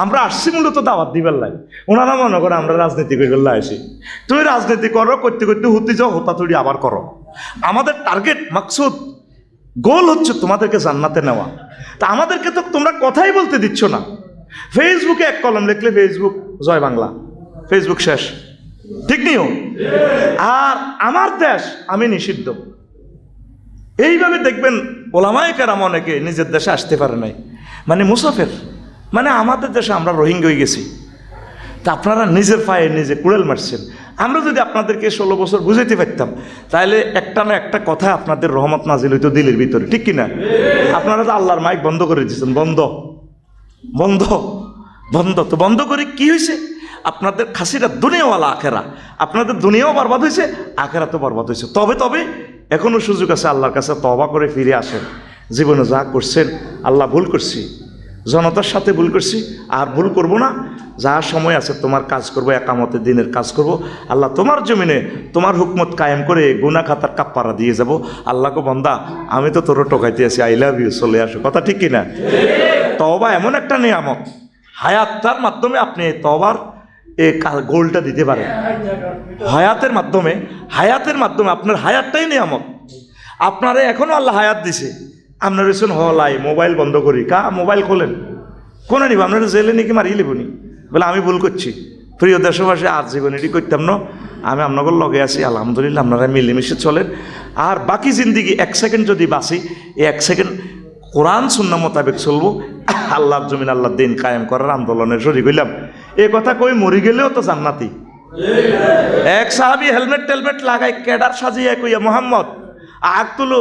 আমরা আসছি মূলত দাওয়াত দিবার লাগে। ওনারা মনে করে আমরা রাজনীতি করে আসি। তুমি রাজনীতি করো, করতে করতে হুতি যাও, হোতাতুড়ি আবার করো। আমাদের টার্গেট, মাকসুদ, গোল হচ্ছে তোমাদেরকে জান্নাতে নেওয়া। তা আমাদেরকে তো তোমরা কথাই বলতে দিচ্ছ না। ফেসবুকে এক কলম লিখলে ফেসবুক জয় বাংলা, ফেসবুক শেষ, ঠিক নিও। আর আমার দেশ আমি নিষিদ্ধ। এইভাবে দেখবেন ওলামায়ে কেরাম অনেকে নিজের দেশে আসতে পারে নাই, মানে মুসাফির, মানে আমাদের দেশে আমরা রোহিঙ্গা হয়ে গেছি। তা আপনারা নিজের পায়ে নিজে কুড়েল মারছেন। আমরা যদি আপনাদেরকে 16 বছর বুঝাইতে পারতাম, তাহলে একটা না একটা কথা আপনাদের রহমত নাজিল হইতো দিলের ভিতরে, ঠিক কিনা? আপনারা তো আল্লাহর মাইক বন্ধ করে দিয়েছেন, বন্ধ বন্ধ বন্ধ। তো বন্ধ করে কি হয়েছে? আপনাদের খাসিরা দুনিয়াওয়ালা আখেরা, আপনাদের দুনিয়াও বরবাদ হয়েছে, আখেরা তো বরবাদ হয়েছে। তবে তবে এখনো সুযোগ আছে, আল্লাহর কাছে তওবা করে ফিরে আসেন। জীবনে যা করছেন, আল্লাহ ভুল করছি, জনতার সাথে ভুল করছি, আর ভুল করব না। যা সময় আছে তোমার কাজ করবো, একামতের দিনের কাজ করব। আল্লাহ তোমার জমিনে তোমার হুকমত কায়েম করে গুনাহ খাতার কাপ্পারা দিয়ে যাব। আল্লাহকে বন্দা, আমি তো তোর টোকাইতে আছি, আই লাভ ইউ, চলে আসো। কথা ঠিক কিনা? তওবা এমন একটা নিয়ামত, হায়াতটার মাধ্যমে আপনি তওবার এই গোলটা দিতে পারেন। হায়াতের মাধ্যমে আপনার হায়াতটাই নিয়ামত। আপনারে এখনো আল্লাহ হায়াত দিছে, আপনার রেশন হলাই মোবাইল বন্ধ করি, মোবাইল খোলেন, কোনে নিব? আপনারা জেলে নাকি মারিয়ে লিবনি? বলে আমি ভুল করছি। প্রিয় দেশবাসী, আর জীবন এটি করতাম না। আমি আপনাদের লগে আছি, আলহামদুলিল্লাহ, আপনারা মিলেমিশে চলেন। আর বাকি জিন্দিগি 1 সেকেন্ড যদি বাঁচি, এই 1 সেকেন্ড কোরআন সুন্নাহ মোতাবেক চলবো। আল্লাহর জমিন, আল্লাহর দিন কায়েম করার আন্দোলনের শরীক হইলাম। এই কথা কই মরি গেলেও তো জান্নাতি। এক সাহাবী হেলমেট টেলমেট লাগাই ক্যাডার সাজিয়ে কইয়া মোহাম্মদ আগ তুলো,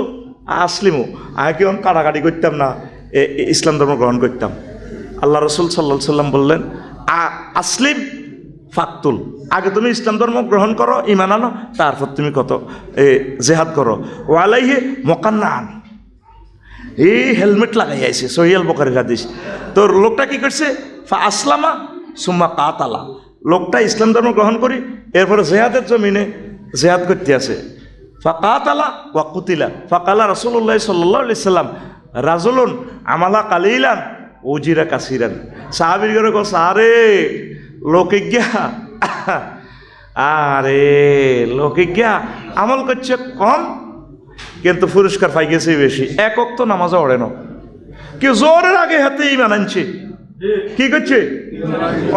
আসলিমু, আগে কেমন কাটাকাটি করতাম না, ইসলাম ধর্ম গ্রহণ করতাম। আল্লাহ রসুল সাল্লাল্লাহু সাল্লাম বললেন, আসলিম ফাকতুল, আগে তুমি ইসলাম ধর্ম গ্রহণ করো, ইমান আনো, তারপর তুমি কত জেহাদ করো। ওয়ালাইহে মোকান্নান, এই হেলমেট লাগাই আইছে, সহিহ বুখারীর হাদিস। তো লোকটা কি করছে? ফা আসলামা সুম্মা কাতালা, লোকটা ইসলাম ধর্ম গ্রহণ করি, এরপরে জেহাদের জমিনে জেহাদ করতে আছে। ফা কাতালা ওয়া কুতিলা, ফাকালা রাসূলুল্লাহ সাল্লাল্লাহু আলাইহি সাল্লাম, রাজুলুন আমালা কালিলান উজিরা কাসিরান। সাহাবীর ঘরে কো, আরে লোকে গিয়া, আরে লোকে গিয়া আমল করছে কম, কিন্তু পুরস্কার পাই গেছে বেশি। এক ওয়াক্ত নামাজও পড়ে না, কেউ জোরের আগে হাতে ঈমান আনছে, কি করছে?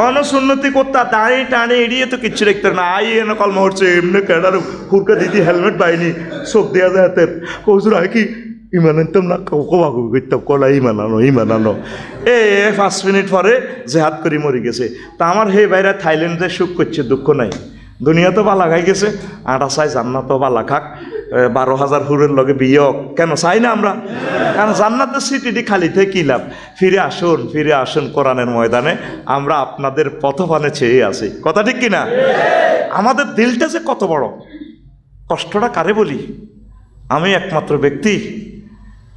অনসুন্নতি করতা, দাঁড়িয়ে টানে এড়িয়ে তো কিচ্ছু দেখতে না। আই এনে কলমা হচ্ছে, এমনি ক্যাডার হুরকা দিদি হেলমেট পাইনি, চোখ দেওয়া যায় হাতের কৌজুর আয় কি ইমান আনতাম না, কবাকবি করতাম, কলা ইমান আনো। 5 মিনিট পরে জেহাদ করি মরি গেছে। তা আমার হে বাইরা থাইল্যান্ডে সুখ করছে, দুঃখ নাই। দুনিয়া তো বালা খাই গেছে, আটা চাই জান্নাতও বালা খাক, 12,000 হুরের লগে বিয়ে হোক, কেন চাই না আমরা? কারণ জান্নাতের সিটিটি খালি থেকে কী লাভ? ফিরে আসুন কোরআনের ময়দানে, আমরা আপনাদের পথপানে চেয়ে আছি। কথা ঠিক কিনা? আমাদের দিলটা যে কত বড়, কষ্টটা কারে বলি? আমি একমাত্র ব্যক্তি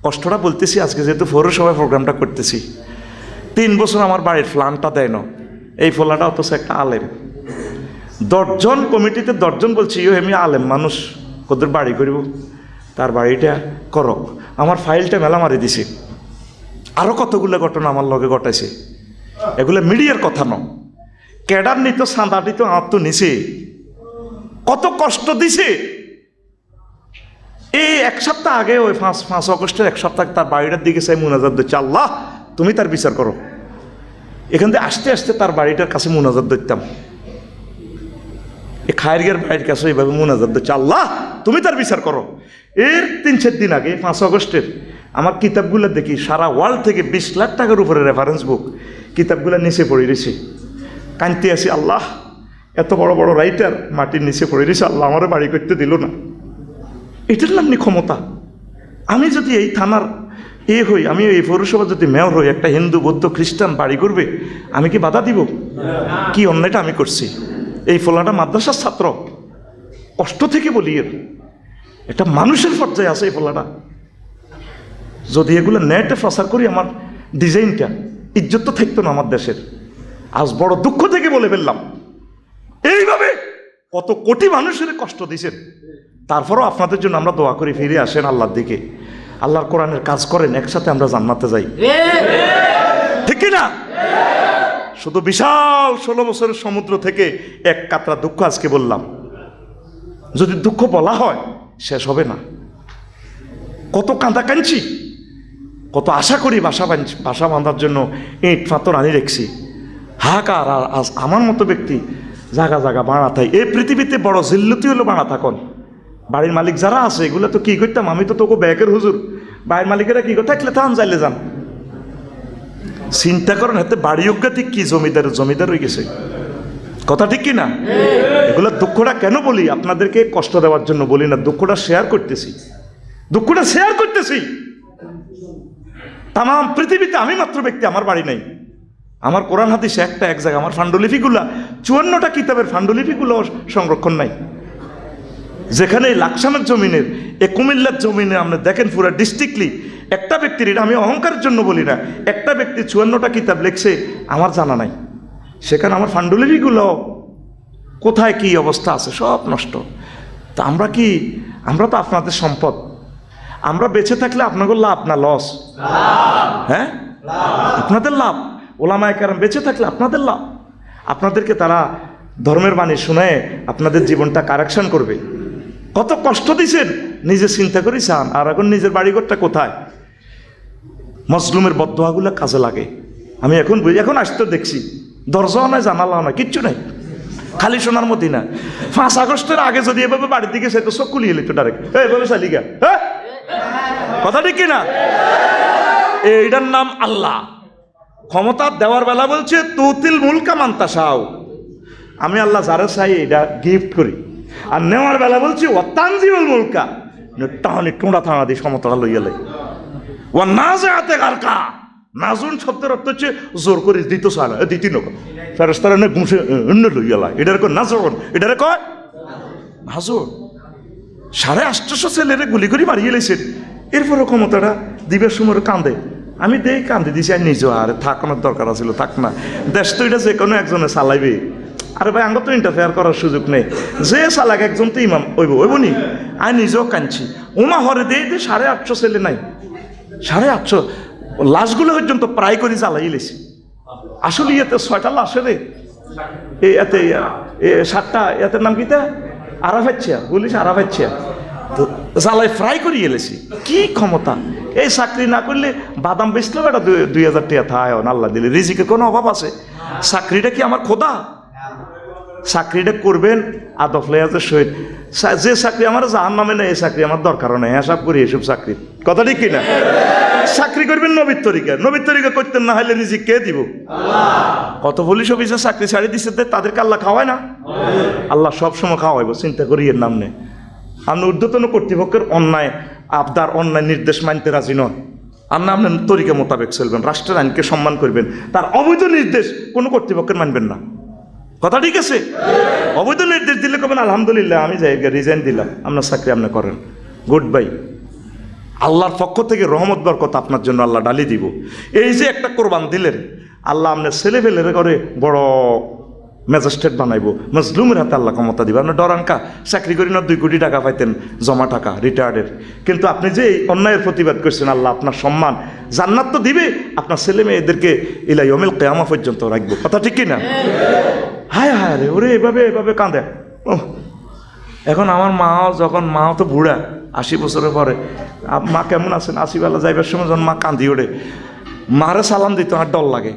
কষ্টটা বলতেছি আজকে, যেহেতু পৌরসভায় প্রোগ্রামটা করতেছি। 3 বছর আমার বাড়ির ফ্ল্যানটা দেয় না, এই ফোলাটা অথচ একটা আলেম। 10 জন কমিটিতে 10 জন বলছি, আমি আলেম মানুষ, ওদের বাড়ি করিব, তার বাড়িটা করক। আমার ফাইলটা মেলা মারি দিছে। আরও কতগুলো ঘটনা আমার লগে ঘটাইছে, এগুলো মিডিয়ার কথা ন। ক্যাডার নিত, সাঁদাটি তো আত্ম নিছে, কত কষ্ট দিছে। এই 1 সপ্তাহ আগে, ওই 5 আগস্টের 1 সপ্তাহ তার বাড়িটার দিকে চাই মুনাজাত দিচ্ছে, আল্লাহ তুমি তার বিচার করো। এখান থেকে আস্তে আস্তে তার বাড়িটার কাছে মুনাজাত দিতাম, এই খায়ের বাড়ির কাছে এইভাবে মুনাজাত দিচ্ছে, আল্লাহ তুমি তার বিচার করো। এর 3-4 দিন আগে 5 আগস্টের আমার কিতাবগুলো দেখি, সারা ওয়ার্ল্ড থেকে 20 লাখ টাকার উপরে রেফারেন্স বুক, কিতাবগুলো নিচে পড়ে রয়েছে। কাঁদতে আসি, আল্লাহ এত বড় বড় রাইটার মাটির নিচে পড়ে রয়েছে, আল্লাহ আমারও বাড়ি করতে দিল না। এটার নাম নি ক্ষমতা। আমি যদি এই থানার হই, আমি এই পৌরসভা যদি মেয়র হই, একটা হিন্দু বৌদ্ধ খ্রিস্টান বাড়ি করবে, আমি কি বাধা দিব? কি অন্যায়টা আমি করছি? এই ফোলাটা মাদ্রাসার ছাত্র, কষ্ট থেকে বলি, এর একটা মানুষের পর্যায়ে আছে এই ফোলাটা। যদি এগুলো নেটে প্রচার করি, আমার ডিজাইনটা ইজ্জত তো থাকতো না আমার দেশের। আজ বড় দুঃখ থেকে বলে ফেললাম, এইভাবে কত কোটি মানুষের কষ্ট দিয়েছেন। তারপরও আপনাদের জন্য আমরা দোয়া করি, ফিরে আসেন আল্লাহর দিকে, আল্লাহর কোরআনের কাজ করেন, একসাথে আমরা জান্নাতে যাই, ঠিক কিনা? শুধু বিশাল 16 বছরের সমুদ্র থেকে এক কাতরা দুঃখ আজকে বললাম। যদি দুঃখ বলা হয় শেষ হবে না। কত কাঁদা কাঁদছি, কত আশা করি বাসা বাঁধার জন্য ইট পাথর আনি রেখছি। হাহাকার। আর আজ আমার মতো ব্যক্তি জায়গা জায়গা বাড়া থাই। এই পৃথিবীতে বড় জিল্লতি হলো বাড়া থাকন। বাড়ির মালিক যারা আছে এগুলো তো কি করতাম, আমি তো তোকে ব্যাগের হুজুর, বাড়ির মালিকেরা কি করে থাকলে থান যাইলে যান। চিন্তা করেন হাতে বাড়ি অজ্ঞাতিক কি জমিদার হয়ে গেছে। কথা ঠিক কি না? এগুলো দুঃখটা কেন বলি? আপনাদেরকে কষ্ট দেওয়ার জন্য বলি না, দুঃখটা শেয়ার করতেছি। তাম পৃথিবীতে আমি মাত্র ব্যক্তি, আমার বাড়ি নাই। আমার কোরআন হাদিসে এক জায়গা আমার ফান্ডুলিপিগুলা 54টা কিতাবের ফান্ডুলিপিগুলো সংরক্ষণ নাই। যেখানে লাকসামের জমিনের, কুমিল্লার জমিনে আপনি দেখেন পুরো ডিস্ট্রিক্টলি একটা ব্যক্তির, এটা আমি অহংকারের জন্য বলি না, একটা ব্যক্তি 54টা কিতাব লিখছে, আমার জানা নাই। সেখানে আমার ফান্ডুলিপিগুলো কোথায় কি অবস্থা আছে সব নষ্ট। তা আমরা তো আপনাদের সম্পদ। আমরা বেঁচে থাকলে আপনাদের লাভ না লস? হ্যাঁ, আপনাদের লাভ। ওলামায়ে কেরাম বেঁচে থাকলে আপনাদের লাভ। আপনাদেরকে তারা ধর্মের বাণী শুনে আপনাদের জীবনটা কারেকশন করবে। কত কষ্ট দিয়েছেন নিজে চিন্তা করি চান। আর এখন নিজের বাড়িঘরটা কোথায়? মজলুমের বদদোয়াগুলো কাজে লাগে। আমি এখন আসতে দেখছি দরজাও নাই, জানালাও নাই, কিচ্ছু নাই, খালি সোনার মদিনা। 5 আগস্টের আগে যদি এভাবে বাড়ির দিকে সে তো চোখ কুলিয়ে লিত ডাইরেক্ট, এইভাবে চালিগা। হ্যাঁ, কথা ঠিক কিনা? এইটার নাম আল্লাহ। ক্ষমতা দেওয়ার বেলা বলছে তুতিল মুলকা মান তাশাউ, আমি আল্লাহ যারা চাই এটা গিফট করি। আর নেওয়ার বেলা বলছি ওয়াতানজিউল মুলকা, টানি টোঁড়া থানা দিয়ে সমতলা লইয়া লাই। ও নাজাতে গারকা, নাজুন শব্দের অর্থ হচ্ছে জোর করে দিত চালা, দিতি নক ফেরেশতারা নে গুমসে অন্য লইয়া লাই। এটার কয় নাজরন, এটারে কয় নাজর। 850 ছেলেরে গুলি করে মারিয়ে লাইছেন। এরপরে ক্ষমতাটা দিবের সময় কান্দে। আমি দেই কান্দি দিছি, আর নিজেও আর থাকানোর দরকার ছিল, থাক না। দেশ তো এটা যে কোনো একজনে চালাইবে। আরে ভাই, আমরা তো ইন্টারফেয়ার করার সুযোগ নেই। যে চালাক একজন তো ইমাম ওইব নি। আমি নিজেও কাঁদছি। ওমা হরে দিয়ে 850 ছেলে নাই, 850 লাশগুলো পর্যন্ত প্রায় করে জ্বালাই লেছি। আসলে ইয়েতে 6টা লাশ রে, এতে 7টা, এতের নাম কিতা আরাফাচ্ছিয়া, বলিস আরাফাচ্ছিয়া, তো জ্বালাই ফ্রাই করিয়ে এলেছি। কি ক্ষমতা! এই চাকরি না করলে বাদাম বেচলেও এটা 2000 টাকা থায় আল্লাহ দিলে। রিজিকের কোনো অভাব আছে? চাকরিটা কি আমার খোদা? চাকরিটা করবেন আদফ লেয়াজের সহিত। যে চাকরি আমার জাহান নামে নেই, এই চাকরি আমার দরকারও নেই। হিসাব করি এসব চাকরি, কথা ঠিক কিনা? চাকরি করবেন নবীর তরিকা করতেন না হলে রিজিক কে দিব? কত পুলিশ অফিসার চাকরি ছাড়ি দিচ্ছে, তাদেরকে আল্লাহ খাওয়ায় না? আল্লাহ সবসময় খাওয়াইব, চিন্তা করি এর নাম নেই। আপনি ঊর্ধ্বতন কর্তৃপক্ষের অন্যায় অন্যায় নির্দেশ মানতে রাজি নন। আপনার তরিকা মোতাবেক চলবেন, রাষ্ট্রের আইনকে সম্মান করবেন। তার অবৈধ নির্দেশ কোনো কর্তৃপক্ষের মানবেন না। কথা ঠিক আছে? অবৈধ নির্দেশ দিলে কবেন আলহামদুলিল্লাহ আমি যাই, রিজাইন দিলাম, আপনার চাকরি আপনি করেন, গুড বাই। আল্লাহর পক্ষ থেকে রহমত বরকত আপনার জন্য আল্লাহ ডালি দিব। এই যে একটা কোরবান দিলেন, আল্লাহ আপনার ছেলে ফেলের করে বড় ম্যাজিস্ট্রেট বানাইব, মজলুমের হাতে আল্লাহ ক্ষমতা দিবে। আপনার ডরানকা চাকরি করি না 2 কোটি টাকা পাইতেন জমা টাকা রিটায়ার্ডের, কিন্তু আপনি যে অন্যায়ের প্রতিবাদ করছেন, আল্লাহ আপনার সম্মান জান্নাত তো দিবে, আপনার ছেলে মেয়েদেরকে ইলা ইয়াউমিল কিয়ামা পর্যন্ত রাখবো। কথা ঠিক কিনা? হায় হায় রে, ওরে এভাবে কাঁদে। এখন আমার মাও তো বুড়া, 80 বছরের পরে। মা কেমন আছেন? 80 বেলা যাইবার সময় যখন মা কান্দি ওঠে, মারে সালাম দিতে আমার ডর লাগে,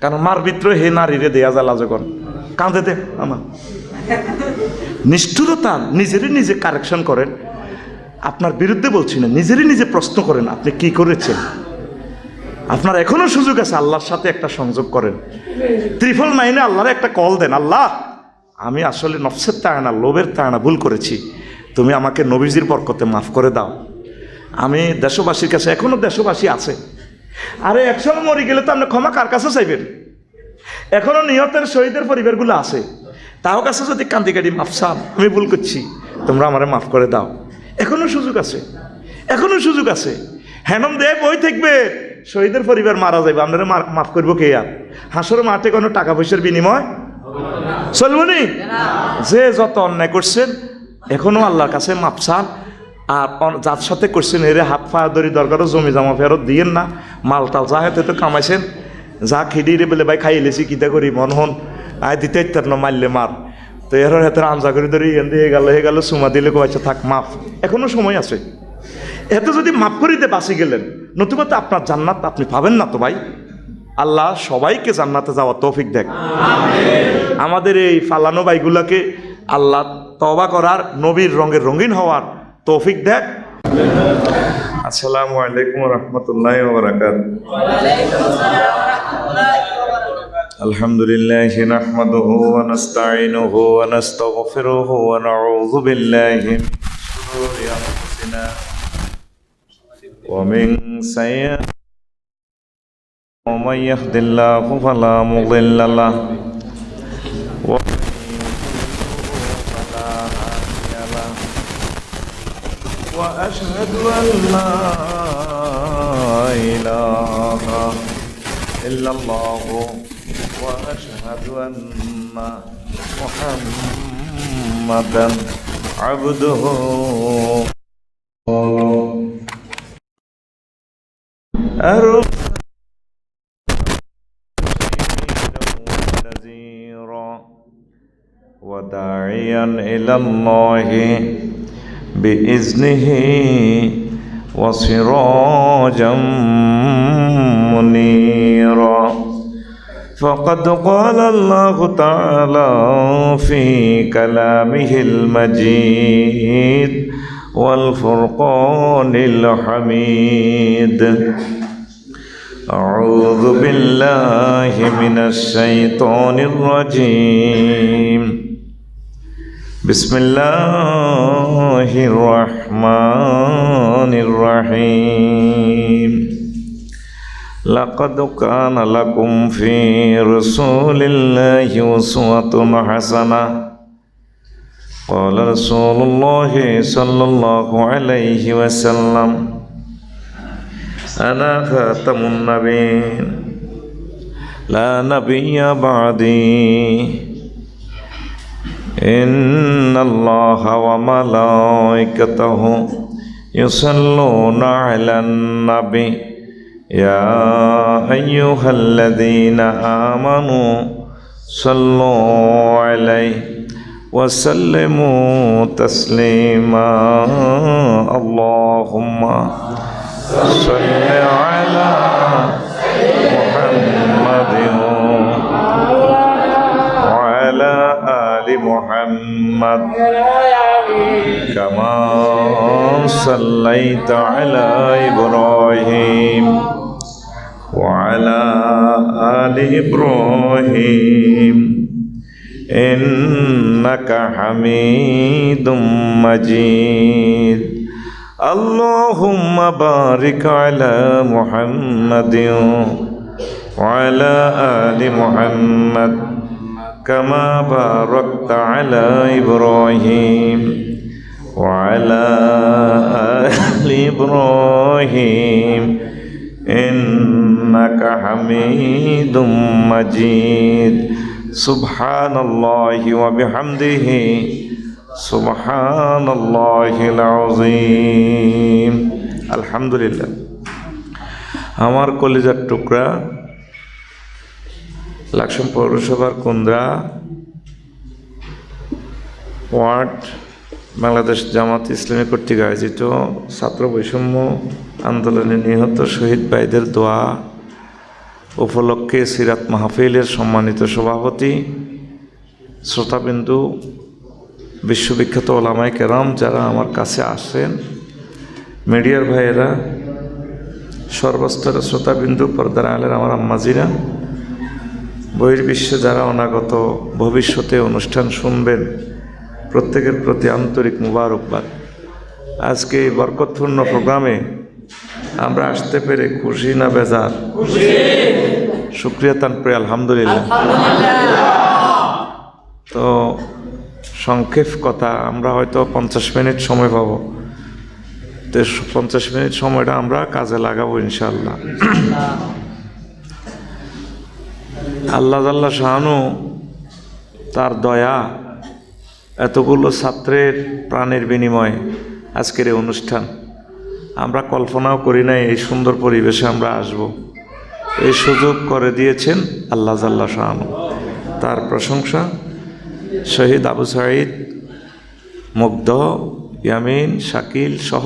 কারণ মার ভিতরে হে নারীরে দেয়া জ্বালা যখন কাঁদে দে। আমার নিষ্ঠুরতা, নিজে কারেকশন করেন। আপনার বিরুদ্ধে বলছি না, নিজে প্রশ্ন করেন আপনি কি করেছেন। আপনার এখনো সুযোগ আছে, আল্লাহর সাথে একটা সংযোগ করেন। 999 আল্লাহরে একটা কল দেন, আল্লাহ আমি আসলে নফসের তাড়না, লোভের তাড়না ভুল করেছি, তুমি আমাকে নবীজির বরকতে মাফ করে দাও। আমি দেশবাসীর কাছে, এখনো দেশবাসী আছে, আরে একসময় মরে গেলে তো আপনি ক্ষমা কার কাছে চাইবেন? এখনো নিহতের শহীদের পরিবারগুলো আছে, তাও কাছে যদি কান্দি কাটি মাফ চান, আমি ভুল করছি, তোমরা আমারে মাফ করে দাও। এখনো সুযোগ আছে। হেনম দেব ওই থাকবে, শহীদের পরিবার মারা যাবে, আপনারা মাফ করবো কে? আর হাসর মাঠে কোনো টাকা পয়সার বিনিময় চলবো নি? যে যত অন্যায় করছেন এখনো আল্লাহর কাছে মাফ চান। আর যার সাথে করছেন এরে হাত পা ধরি দরকারও জমি জমা ফেরত দিয়েন না, মাল টাল যা হাতে তো কামাইছেন যা খিডিরে বলে ভাই খাই লেছি কিতা করি মন হন আয় দিতে ইত্যার না মারলে মার। তো এর হাতের আঞ্জা করে ধরে এখান দিয়ে হয়ে গেল চুমা দিলে আচ্ছা থাক মাফ, এখনো সময় আছে। এত যদি মাফ করিতে বাঁচি গেলেন, নতুবা তো আপনার জান্নাত আপনি পাবেন না তো ভাই। আল্লাহ সবাইকে জান্নাতে যাওয়ার তৌফিক দেখ। আমাদের এই ফালানো ভাইগুলাকে আল্লাহ তওবা করার, নবীর রঙের রঙিন হওয়ার তৌফিক দেখ। আসসালামু আলাইকুম ওয়া রাহমাতুল্লাহি ওয়া বারাকাতুহু। আলহামদুলিল্লাহি নাহমাদুহু ওয়া নাস্তাঈনুহু ওয়া নাস্তাগফিরুহু ওয়া নাউযু বিল্লাহি মিন শুরুরি আনফুসিনা ওয়া মিন সাইয়্যাতি ومن يهد الله فلا مضل له ومن يضلل فلا هادي له وأشهد أن لا إله إلا الله وأشهد أن محمدا عبده وداعيا إلى الله بإذنه وسراجا منيرا فقد قال الله تعالى في كلامه المجيد والفرقان الحميد أعوذ بالله من الشيطان الرجيم بسم الله الرحمن الرحيم لقد كان لكم في رسول الله أسوة حسنة قال رسول الله صلى الله عليه وسلم أنا خاتم النبيين لا نبي بعدي إن الله وملائكته يصلون على النبي يا أيها الذين آمنوا صلوا عليه وسلموا تسليما اللهم صل على محمد وعلى آل محمد كما صليت على إبراهيم وعلى آل إبراهيم إنك حميد مجيد اللهم بارك على محمد وعلى آل محمد كما باركت على إبراهيم وعلى آل إبراهيم إنك حميد مجيد سبحان الله وبحمده سبحان الله العظيم الحمد لله আমার কলিজার টুকরা লাকসাম পৌরসভার কুন্দ্রা ওয়ার্ড বাংলাদেশ জামাত ইসলামী কর্তৃক আয়োজিত ছাত্র বৈষম্য আন্দোলনে নিহত শহীদ ভাইদের দোয়া উপলক্ষে সিরাত মাহফিলের সম্মানিত সভাপতি, শ্রোতাবিন্দু, বিশ্ববিখ্যাত ওলামায়ে কেরাম যারা আমার কাছে আসেন, মিডিয়ার ভাইয়েরা, সর্বস্তরের শ্রোতাবিন্দু, পর্দার আলের আমার আম্মাজিরা, বহির্বিশ্বে যারা অনাগত ভবিষ্যতে অনুষ্ঠান শুনবেন, প্রত্যেকের প্রতি আন্তরিক মুবারকবাদ। আজকে এই বরকতপূর্ণ প্রোগ্রামে আমরা আসতে পেরে খুশি না বেজার? শুকরিয়া তানপুরে আলহামদুলিল্লাহ। তো সংক্ষেপ কথা, আমরা হয়তো 50 মিনিট সময় পাবো, তো 50 মিনিট সময়টা আমরা কাজে লাগাবো ইনশাআল্লাহ। আল্লাহ জাল্লা শাহানু তার দয়া, এতগুলো ছাত্রের প্রাণের বিনিময়ে আজকের এই অনুষ্ঠান, আমরা কল্পনাও করি নাই এই সুন্দর পরিবেশে আমরা আসব। এই সুযোগ করে দিয়েছেন আল্লাহ জাল্লা শাআনু। তার প্রশংসা। শহীদ আবু সাঈদ, মুগ্ধ, ইয়ামিন, শাকিল সহ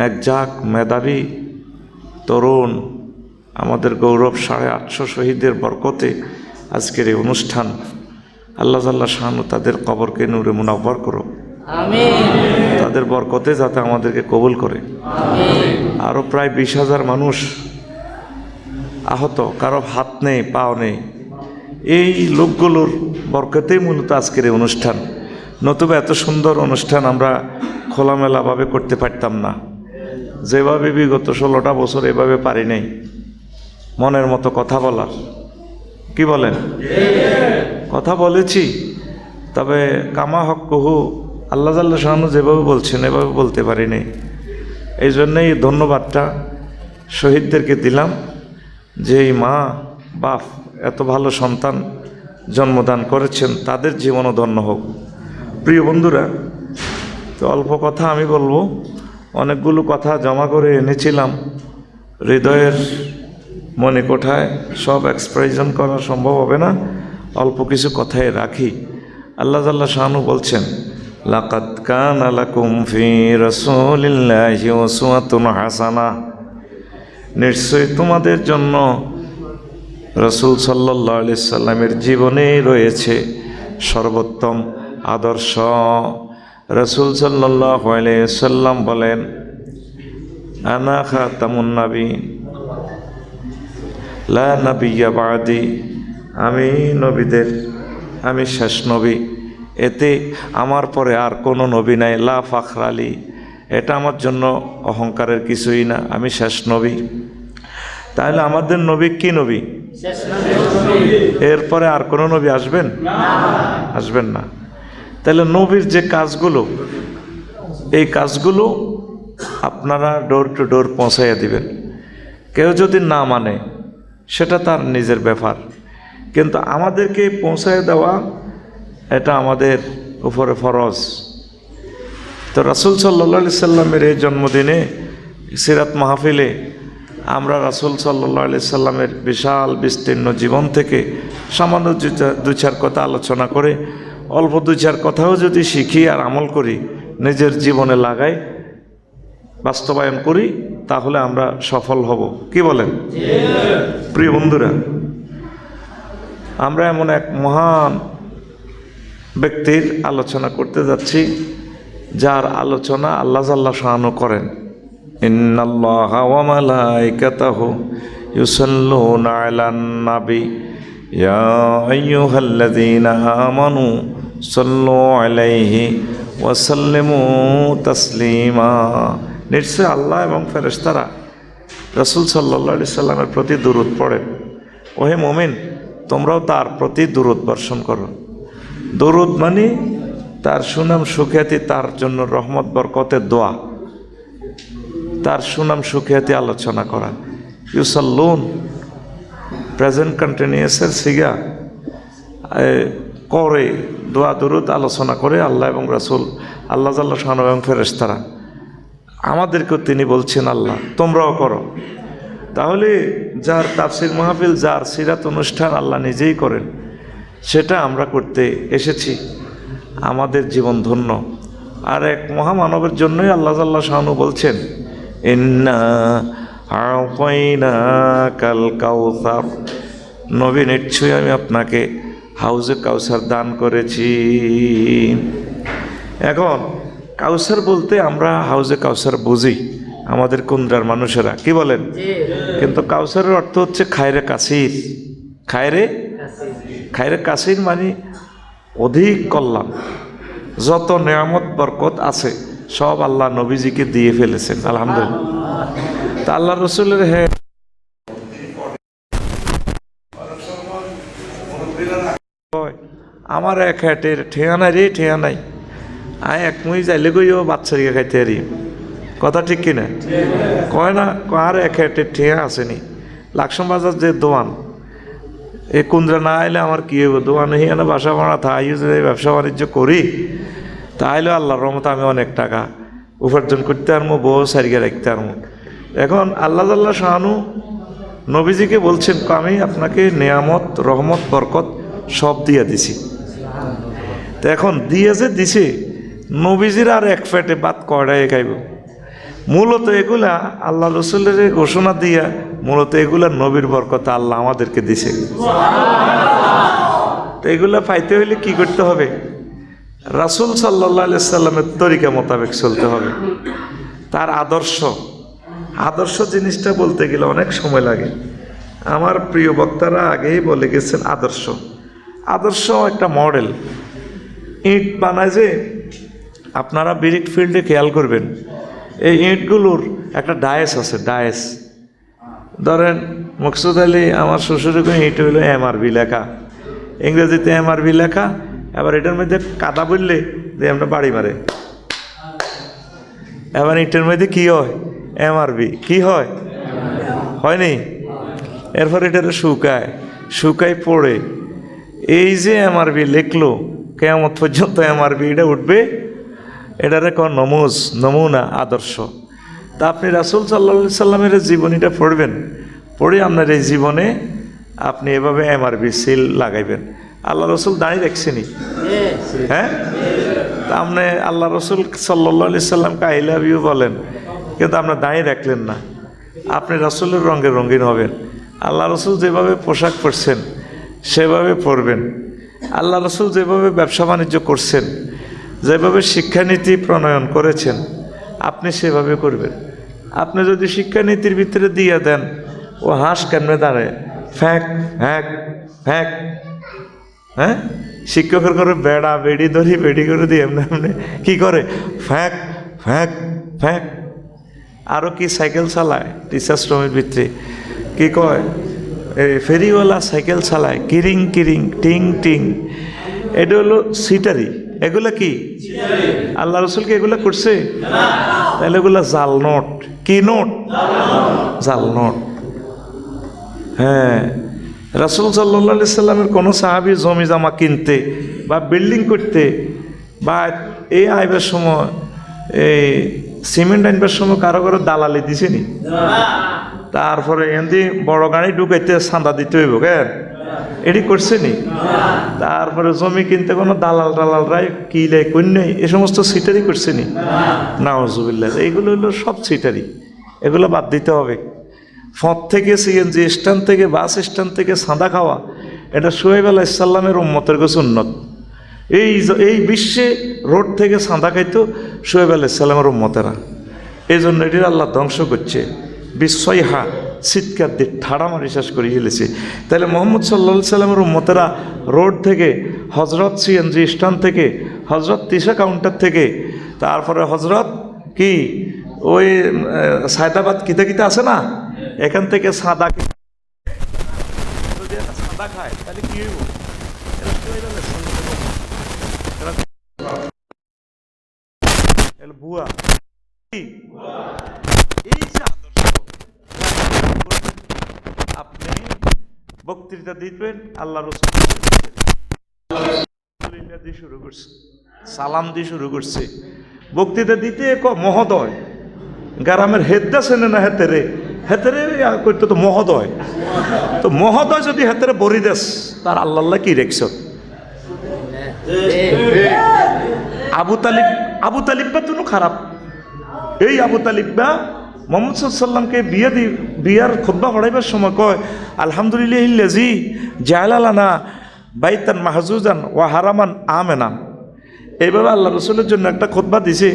এক জাক মেধাবী তরুণ, আমাদের গৌরব 850 শহীদের বরকতে আজকের এই অনুষ্ঠান। আল্লাহ জাল্লা শাআনু তাদের কবরকে নূরে মুনাওয়ার করো, তাদের বরকতে যাতে আমাদেরকে কবুল করে। আরও প্রায় 20,000 মানুষ আহত, কারো হাত নেই, পাও নেই। এই লোকগুলোর বরকতেই মূলত আজকের এই অনুষ্ঠান। নতুবা এত সুন্দর অনুষ্ঠান আমরা খোলামেলাভাবে করতে পারতাম না, যেভাবে বিগত 16টা বছর এভাবে পারি নাই মনের মতো কথা বলার। কি বলেন? কথা বলেছি, তবে কামা হক্কুহু আল্লাহ জাল্লা শাআনু যেভাবে বলছেন এভাবে বলতে পারি নাই। এই জন্যই ধন্যবাদটা শহীদদেরকে দিলাম, যে এই মা বাপ এত ভালো সন্তান জন্মদান করেছেন, তাদের জীবনও ধন্য হোক। প্রিয় বন্ধুরা, তো অল্প কথা আমি বলবো, অনেকগুলো কথা জমা করে এনেছিলাম হৃদয়ের মণিকোঠায়, সব এক্সপ্রেশন করা সম্ভব হবে না, অল্প কিছু কথাই রাখি। আল্লাহ জাল্লা শাআনু বলছেন, লাকাদ কানা লাকুম ফি রাসূলিল্লাহি উসওয়াতুন হাসানাহ, নিশ্চয়ই তোমাদের জন্য রাসূল সাল্লাল্লাহু আলাইহি সাল্লামের জীবনেই রয়েছে সর্বোত্তম আদর্শ। রাসূল সাল্লাল্লাহু আলাইহি সাল্লাম বলেন, আনা খাতামুন নবীন লা নবিয়্যা বাদি, আমি শেষ নবী, এতে আমার পরে আর কোনো নবী নাই। লা ফাখরালি, এটা আমার জন্য অহংকারের কিছুই না, আমি শেষ নবী। তাহলে আমাদের নবী কি নবী? এরপরে আর কোনো নবী আসবেন? আসবেন না। তাহলে নবীর যে কাজগুলো, এই কাজগুলো আপনারা ডোর টু ডোর পৌঁছাইয়া দিবেন। কেউ যদি না মানে সেটা তার নিজের ব্যাপার, কিন্তু আমাদেরকে পৌঁছায় দেওয়া এটা আমাদের উপরে ফরজ। তো রাসূল সাল্লাল্লাহু আলাইহি সাল্লামের এই জন্মদিনে সিরাত মাহফিলে আমরা রাসূল সাল্লাল্লাহু আলাইহি সাল্লামের বিশাল বিস্তীর্ণ জীবন থেকে সামান্য দু চার কথা আলোচনা করে, অল্প দু চার কথাও যদি শিখি আর আমল করি, নিজের জীবনে লাগাই, বাস্তবায়ন করি, তাহলে আমরা সফল হব। কি বলেন? প্রিয় বন্ধুরা, আমরা এমন এক মহান ব্যক্তির আলোচনা করতে যাচ্ছি, যার আলোচনা আল্লাহ জাল্লা শাআনু করেন। ইন্নাল্লাহা ওয়া মালাইকাতাহু ইউসাল্লুনা আলান নবী ইয়া আইয়ুহাল্লাযীনা আমানু সাল্লু আলাইহি ওয়া সাল্লিমু তাসলিমা। নিশ্চয় আল্লাহ এবং ফেরেশতারা রাসূল সাল্লাল্লাহু আলাইহি সাল্লামের প্রতি দুরূদ পড়েন। ওহে মুমিন, তোমরাও তার প্রতি দুরূদ বর্ষণ করো। দুরূদ মানে তার সুনাম সুখ্যাতি, তার জন্য রহমত বরকতের দোয়া, তার সুনাম সুখ্যাতি আলোচনা করা। ইউসাল্লুন প্রেজেন্ট কন্টিনিউয়াসের সিগা করে দোয়া দুরূদ আলোচনা করে আল্লাহ এবং রাসূল, আল্লাহ জাল্লা শাআনু এবং ফেরেশতারা। আমাদেরকেও তিনি বলছেন আল্লাহ তোমরাও করো। তাহলে যার তাফসীর মাহফিল, যার সিরাত অনুষ্ঠান আল্লাহ নিজেই করেন, সেটা আমরা করতে এসেছি, আমাদের জীবন ধন্য। আর এক মহামানবের জন্যই আল্লাহ জাল্লা শাআনু বলছেন, ইন্না আ'তাইনাকাল কাউসার, নবী নিশ্চয়ই আমি আপনাকে হাউজে কাউসার দান করেছি। এখন কাউসার বলতে আমরা হাউজে কাউসার বুঝি আমাদের কুন্দ্রার মানুষেরা, কি বলেন? কিন্তু কাউসারের অর্থ হচ্ছে খায়রে কাসির। খায়রে কাসির মানে অধিক কল্যাণ, যত নেয়ামত বরকত আছে সব আল্লাহ নবীজিকে দিয়ে ফেলেছেন। আলহামদুলিল্লাহ। তা আল্লাহ রসুলের আমার এক হ্যাটের ঠেয়া নাই রে, ঠেয়া নাই, আয় এক মুই যাইলে গইও বাচ্চারিকে খাইতে পারি। কথা ঠিক কিনা? কয় না, আর এক হ্যাটের ঠেয়া আসেনি। লাকসাম বাজার যে দোয়ান, এই কুন্দ্রা না আইলে আমার কী হইব? দোয়ানে হিয়ানে বাসা ভাড়া থাইও যদি ব্যবসা বাণিজ্য করি, তাহলে আল্লাহর রহমতে আমি অনেক টাকা উপার্জন করতে পারবো, বউ সারিয়ে রাখতে পারবো। এখন আল্লাহ জাল্লা শাআনু নবীজিকে বলছেন আমি আপনাকে নেয়ামত রহমত বরকত সব দিয়ে দিছি। তো এখন দিয়ে যে দিছে নবীজির আর এক পেটে ভাত কয়টাই খাইব? মূলত এগুলা আল্লাহ রসুলের ঘোষণা দিয়া মূলত এগুলা নবীর বরকত আল্লাহ আমাদেরকে দিছে। তো এগুলা পাইতে হইলে কি করতে হবে? রাসূল সাল্লাল্লাহু আলাইহি সাল্লামের তরিকা মোতাবেক চলতে হবে। তার আদর্শ জিনিসটা বলতে গেলে অনেক সময় লাগে। আমার প্রিয় বক্তারা আগেই বলে গেছেন আদর্শ একটা মডেল। ইট বানায় যে, আপনারা ব্রিক ফিল্ডে খেয়াল করবেন, এই ইটগুলোর একটা ডায়েস আছে, ডায়েস। ধরেন মকসুদ আলী আমার শ্বশুরের ইট হইল MRB লেখা, ইংরেজিতে MRB লেখা। এবার এটার মধ্যে কাদা বললে যে আমরা বাড়ি মারে। এবার ইটের মধ্যে কি হয়? MRB কি হয়? হয়নি? এরপর এটারে শুকায় পড়ে এই যে MRB লিখলো, কেয়ামত পর্যন্ত MRB এটা উঠবে। এটারে কোন নমুনা আদর্শ। তা আপনি রাসূল সাল্লাল্লাহু আলাইহি সাল্লামের জীবনীটা পড়বেন, পড়ে আপনার এই জীবনে আপনি এভাবে MRB সিল লাগাইবেন। আল্লাহ রসুল দাঁড়িয়ে রাখছেনি, হ্যাঁ? তা আপনি আল্লাহ রসুল সাল্লাল্লাহু আলাইহি সাল্লামকে আই লাভ ইউ বলেন, কিন্তু আপনার দাঁড়িয়ে রাখলেন না। আপনি রাসূলের রঙে রঙিন হবেন। আল্লাহ রসুল যেভাবে পোশাক পরছেন সেভাবে পরবেন। আল্লাহ রসুল যেভাবে ব্যবসা বাণিজ্য করছেন, যেভাবে শিক্ষানীতি প্রণয়ন করেছেন, আপনি সেভাবে করবেন। আপনি যদি শিক্ষানীতির ভিতরে দিয়ে দেন, ও হাঁস কেমনে দাঁড়ায়, ফ্যাঁক ফ্যাঁক ফ্যাঁক, হ্যাঁ? শিক্ষকের করে বেড়া বেড়ি ধরি বেড়ি করে দিয়ে এমনি এমনি কী করে, ফ্যাঁক ফ্যাঁক ফ্যাঁক। আরও কি সাইকেল চালায় টিচার্স রুমের ভিতরে, কি কয়, ফেরিওয়ালা সাইকেল চালায়, কিরিং কিরিং টিং টিং। এটা হলো সিটারি। এগুলা কি আল্লাহ রসুল কি এগুলা করছে? তাহলে এগুলা জাল নোট। কি নোট? জাল নোট। হ্যাঁ, রাসূল সাল্লাল্লাহু আলাইহি সাল্লামের কোনো সাহাবী জমি জামা কিনতে বা বিল্ডিং করতে বা এই আইবার সময়, এই সিমেন্ট আনবার সময় কারো কারো দালালি দিছেনি? তারপরে এমনি বড় গাড়ি ঢুকাইতে চাঁদা দিতে হইব, কেন? এটি করছে নি? তারপরে জমি কিনতে কোনো দালালরাই কি লাই কন্যাই এ সমস্ত সিটারি করছে নি? নাউজুবিল্লাহ। এইগুলো হলো সব সিটারি, এগুলো বাদ দিতে হবে। ফোঁত থেকে CNG স্ট্যান্ড থেকে বাস স্ট্যান্ড থেকে চাঁদা খাওয়া, এটা শুআয়ব আলাইহিস সালামের উম্মতের কাছে উন্নত। এই বিশ্বে রোড থেকে চাঁদা খাইতো শুআয়ব আলাইহিস সালামের উম্মতেরা। এই জন্য এটির আল্লাহ ধ্বংস করছে। বিশ্বইহা চিৎকার দিয়ে ঠাড়া মারি শেষ করে ফেলেছে। তাহলে মুহাম্মদ সাল্লাল্লাহু আলাইহি সাল্লামের উম্মতেরা রোড থেকে, হজরত CNG স্ট্যান্ড থেকে, হজরত তিশা কাউন্টার থেকে, তারপরে হজরত কি ওই সায়দাবাদ কিতে কিতে আছে না, এখান থেকে সাদা যদি সাদা খায় তাহলে কি হইব? বুয়া। এই যে আদর্শ, আপনি বক্তৃতা দিবেন, আল্লাহ রসুল দিয়ে শুরু করছে, সালাম দিয়ে শুরু করছে বক্তৃতা দিতে। মহোদয়, গ্রামের হেদ্দা চেনে না, হেতেরে করতে তো মহোদয়। তো মহোদয় যদি হেতেরে বরি দেশ, তার আল্লাহ কি রেখছ? আবু তালিব্বা তো খারাপ। এই আবু তালিব্বা মুহাম্মদ সাল্লাল্লাহু আলাইহি সাল্লামকে বিয়ার খুতবা পড়াইবার সময় কয়, আলহামদুলিল্লাহিল্লাযী জাআলা লানা বাইতান মাহজুজান ওয়া হারামান আমেনা। এইভাবে আল্লাহ রসুলের জন্য একটা খুতবা দিছে,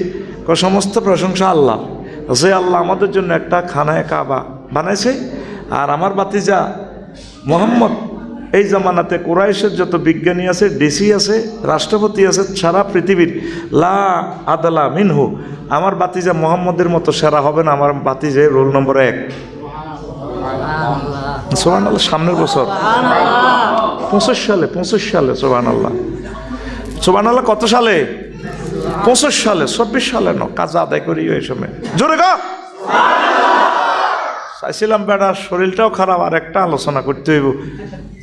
সমস্ত প্রশংসা আল্লাহ, যে আল্লাহ আমাদের জন্য একটা খানায় কাবা বানাইছে। আর আমার বাতিজা মুহাম্মদ এই জামানাতে কুরাইশের যত বিজ্ঞানী আছে, ডিসি আছে, রাষ্ট্রপতি আছে সারা পৃথিবীর, লা আদালা মিনহু, আমার বাতিজা মুহাম্মদের মতো সেরা হবে না। আমার বাতিজা রোল নম্বর 1। সুবহানাল্লাহ। সামনের বছর 25 সালে সুবহানাল্লাহ। সুবহানাল্লাহ। কত সালে? 25 সালে, 24 সালে ন, কাজ আদায় করি ওই সময়। জোরে গা চাইছিলাম বেড়া, শরীরটাও খারাপ, আর একটা আলোচনা করতে হইব।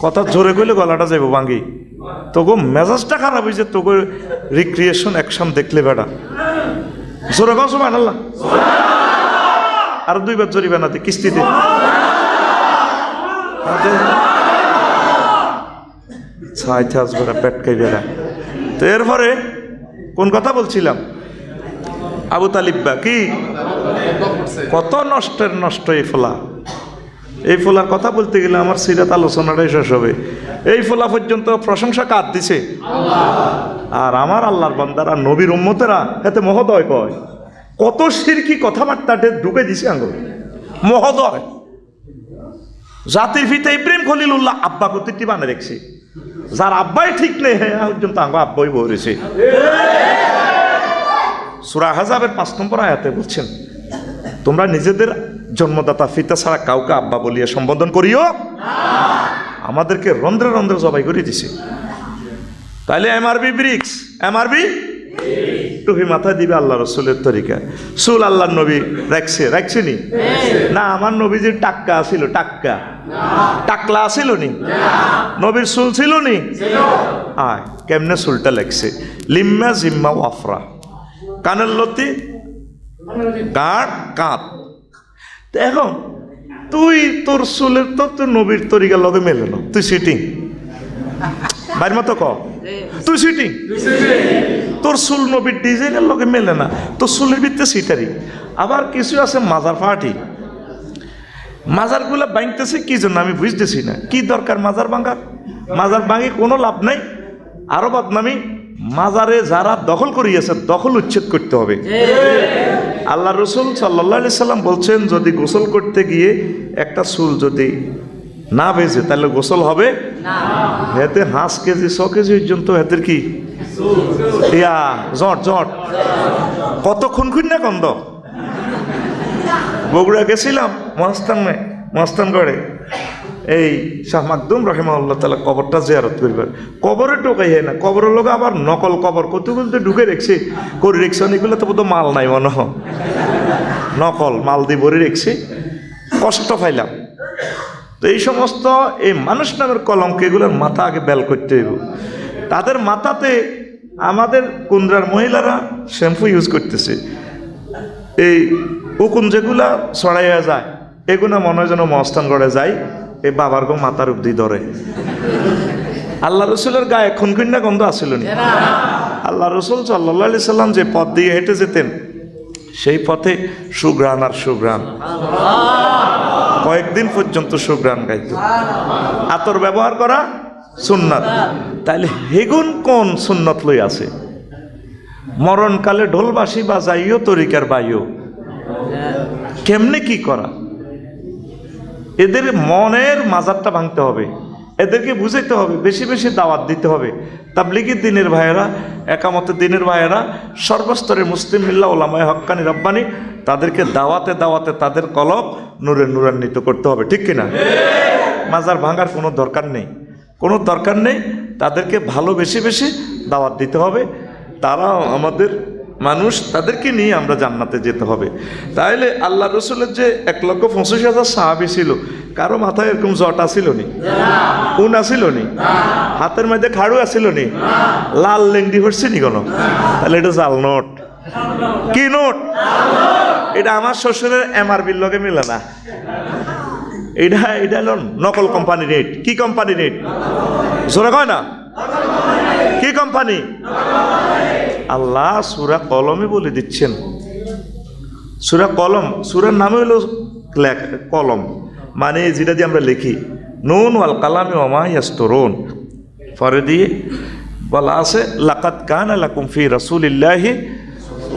কথা জোরে কইলে গলাটা যাইব ভাঙ্গি। তোকে মেজাজটা খারাপ হয়েছে, তোকে রিক্রিয়েশন অ্যাকশন দেখলে বেড়া। জোরে গা সুবহানাল্লাহ। আর 2 বার জরিমানা দি কিস্তিতে। ছাইতে আসবে না, পেটকাই বেড়া। তো এরপরে কোন কথা বলছিলাম? আবু তালিব বা কি কত নষ্টের নষ্ট এই ফোলা। এই ফোলার কথা বলতে গেলে আমার সিরাত আলোচনাটাই শেষ হবে। এই ফোলা পর্যন্ত প্রশংসা কার দিছে? আর আমার আল্লাহর বান্দারা নবীর উম্মতেরা এতে মহোদয় কয়, কত শিরকি কথাবার্তা ঢুকে দিছে আঙ্গুল। মহোদয় জাতির পিতা ইব্রাহিম খলিলুল্লাহ আব্বা কতিটি বানিয়ে রেখেছে, যার আব্বাই ঠিক নেই হ্যাঁ পর্যন্ত আঙ্গ আব্বাই বলেছে। সূরা আহজাবের 5 নম্বর আয়াতে বলছেন, তোমরা নিজেদের জন্মদাতা পিতা ছাড়া কাউকে আব্বা বলিয়া সম্বোধন করিও। আমাদেরকে রন্ধ্রে রন্ধ্রে জবাই করে দিছে। তাইলে এমআরবি ব্রিক্স, এমআরবি টুপি মাথায় দিবে আল্লাহ রসুলের তরিকা। চুল আল্লাহর নবী রাখছেনি না? আমার নবীজির টাক্কা ছিল, টাকলা ছিল নি? নবীর চুল ছিল নি? কেমনে চুলটা লাগছে? লিম্মা জিম্মা ওয়াফরা, কানের লতি গাঢ় কাঁধ। এখন তুই তোর চুলের তোর নবীর তরিকার লগে মেলে না, তুই সিটিং বাইর মতো ক, তুই সিটিং। তোর চুল নবীর ডিজাইনের লগে মেলে না, তোর চুলের ভিতরে সিটারি। আবার কিছু আছে মাজার পার্টি, মাজারগুলো ভাঙতেছে কি জন্য আমি বুঝতেছি না। কি দরকার মাজার ভাঙার? মাজার ভাঙি কোনো লাভ নাই, আরো বদনামি। মাজারে যারা দখল করিয়েছে দখল উচ্ছেদ করতে হবে। আল্লাহ রসুল সাল্লাল্লাহু আলাইহি সাল্লাম বলছেন, যদি গোসল করতে গিয়ে একটা চুল যদি না ভেজে তাহলে গোসল হবে না। হেতে 5 কেজি 6 কেজি পর্যন্ত হেতের কি ইয়া জট কত খুনখুন না গন্ধ। বগুড়া গেছিলাম মহাস্থানগড়ে, এই শাহ মাকদুম রহিমাহুল্লাহ তাআলা কবরটা জিয়ারত করবার। কবরে ঢোকাই হয় না, কবরের লোক আবার নকল কবর কতগুলো ঢুকে রেখছে করে রেখছে, অনেকগুলো তো বোধহয় মাল নাই মনে হয়, নকল মাল দিয়ে ভরে রেখছে। কষ্ট পাইলাম। তো এই সমস্ত এই মানুষ নামের কলঙ্ক, এগুলোর মাথা আগে বেল করতে হইব। তাদের মাথাতে আমাদের কুন্দ্রার মহিলারা শ্যাম্পু ইউজ করতেছে, এই উকুন যেগুলা ছড়াইয়া যায় এগুলো মনে হয় যেন মস্তানগড়ে যায়, এই বাবার গো মাথার অব্দি ধরে। আল্লাহ রসুলের গায়ে খুনখুন্না গন্ধ আসিল না? আল্লাহ রসুল সাল্লাল্লাহু আলাইহি সাল্লাম যে পথ দিয়ে হেঁটে যেতেন সেই পথে সুঘ্রাণ আর সুঘ্রাণ, কয়েকদিন পর্যন্ত সুঘ্রাণ গাইত। আতর ব্যবহার করা সুন্নাত, তাইলে হেগুন কোন সুন্নত লই আছে? মরণকালে ঢোলবাসি বাজাইও তরিকার বাইও, কেমনে কি করা? এদের মনের মাজারটা ভাঙতে হবে, এদেরকে বুঝাইতে হবে, বেশি বেশি দাওয়াত দিতে হবে। তাবলীগের দিনের ভাইয়েরা, একামতের দিনের ভাইয়েরা, সর্বস্তরের মুসলিম মিল্লাহ ওলামায়ে হক্কানি রব্বানি, তাদেরকে দাওয়াতে দাওয়াতে তাদের কলব নূরান্বিত করতে হবে, ঠিক কিনা? মাজার ভাঙার কোনো দরকার নেই, কোনো দরকার নেই। তাদেরকে ভালো বেশি বেশি দাওয়াত দিতে হবে। তারা আমাদের মানুষ, তাদেরকে নিয়ে আমরা জান্নাতে যেতে হবে। তাইলে আল্লাহ রসুলের যে 1,25,000 সাহাবী ছিল, কারো মাথায় এরকম জট আসিল নি? উন আসিল নি? হাতের মধ্যে খাড়ু আসিল নি? লাল লেংডি হচ্ছে নি কোনো? তাহলে এটা জাল নোট। কি নোট? এটা আমার শ্বশুরের এমআরবির লগে মিলে না। এটা হলো নকল কোম্পানি রেট। কি কোম্পানি রেট? জোরে কয় না? কি কোম্পানি? আল্লাহ সূরা কলমে বলে দিচ্ছেন। সূরা কলম, সূরার নাম হলো কলম, মানে যেটা দিয়ে আমরা লিখি। নুন ওয়াল কালামি ওয়া মা ইয়াসতুরুন, পরে দিয়ে বলা আছে লাকাদ কানা লাকুম ফি রাসূলিল্লাহি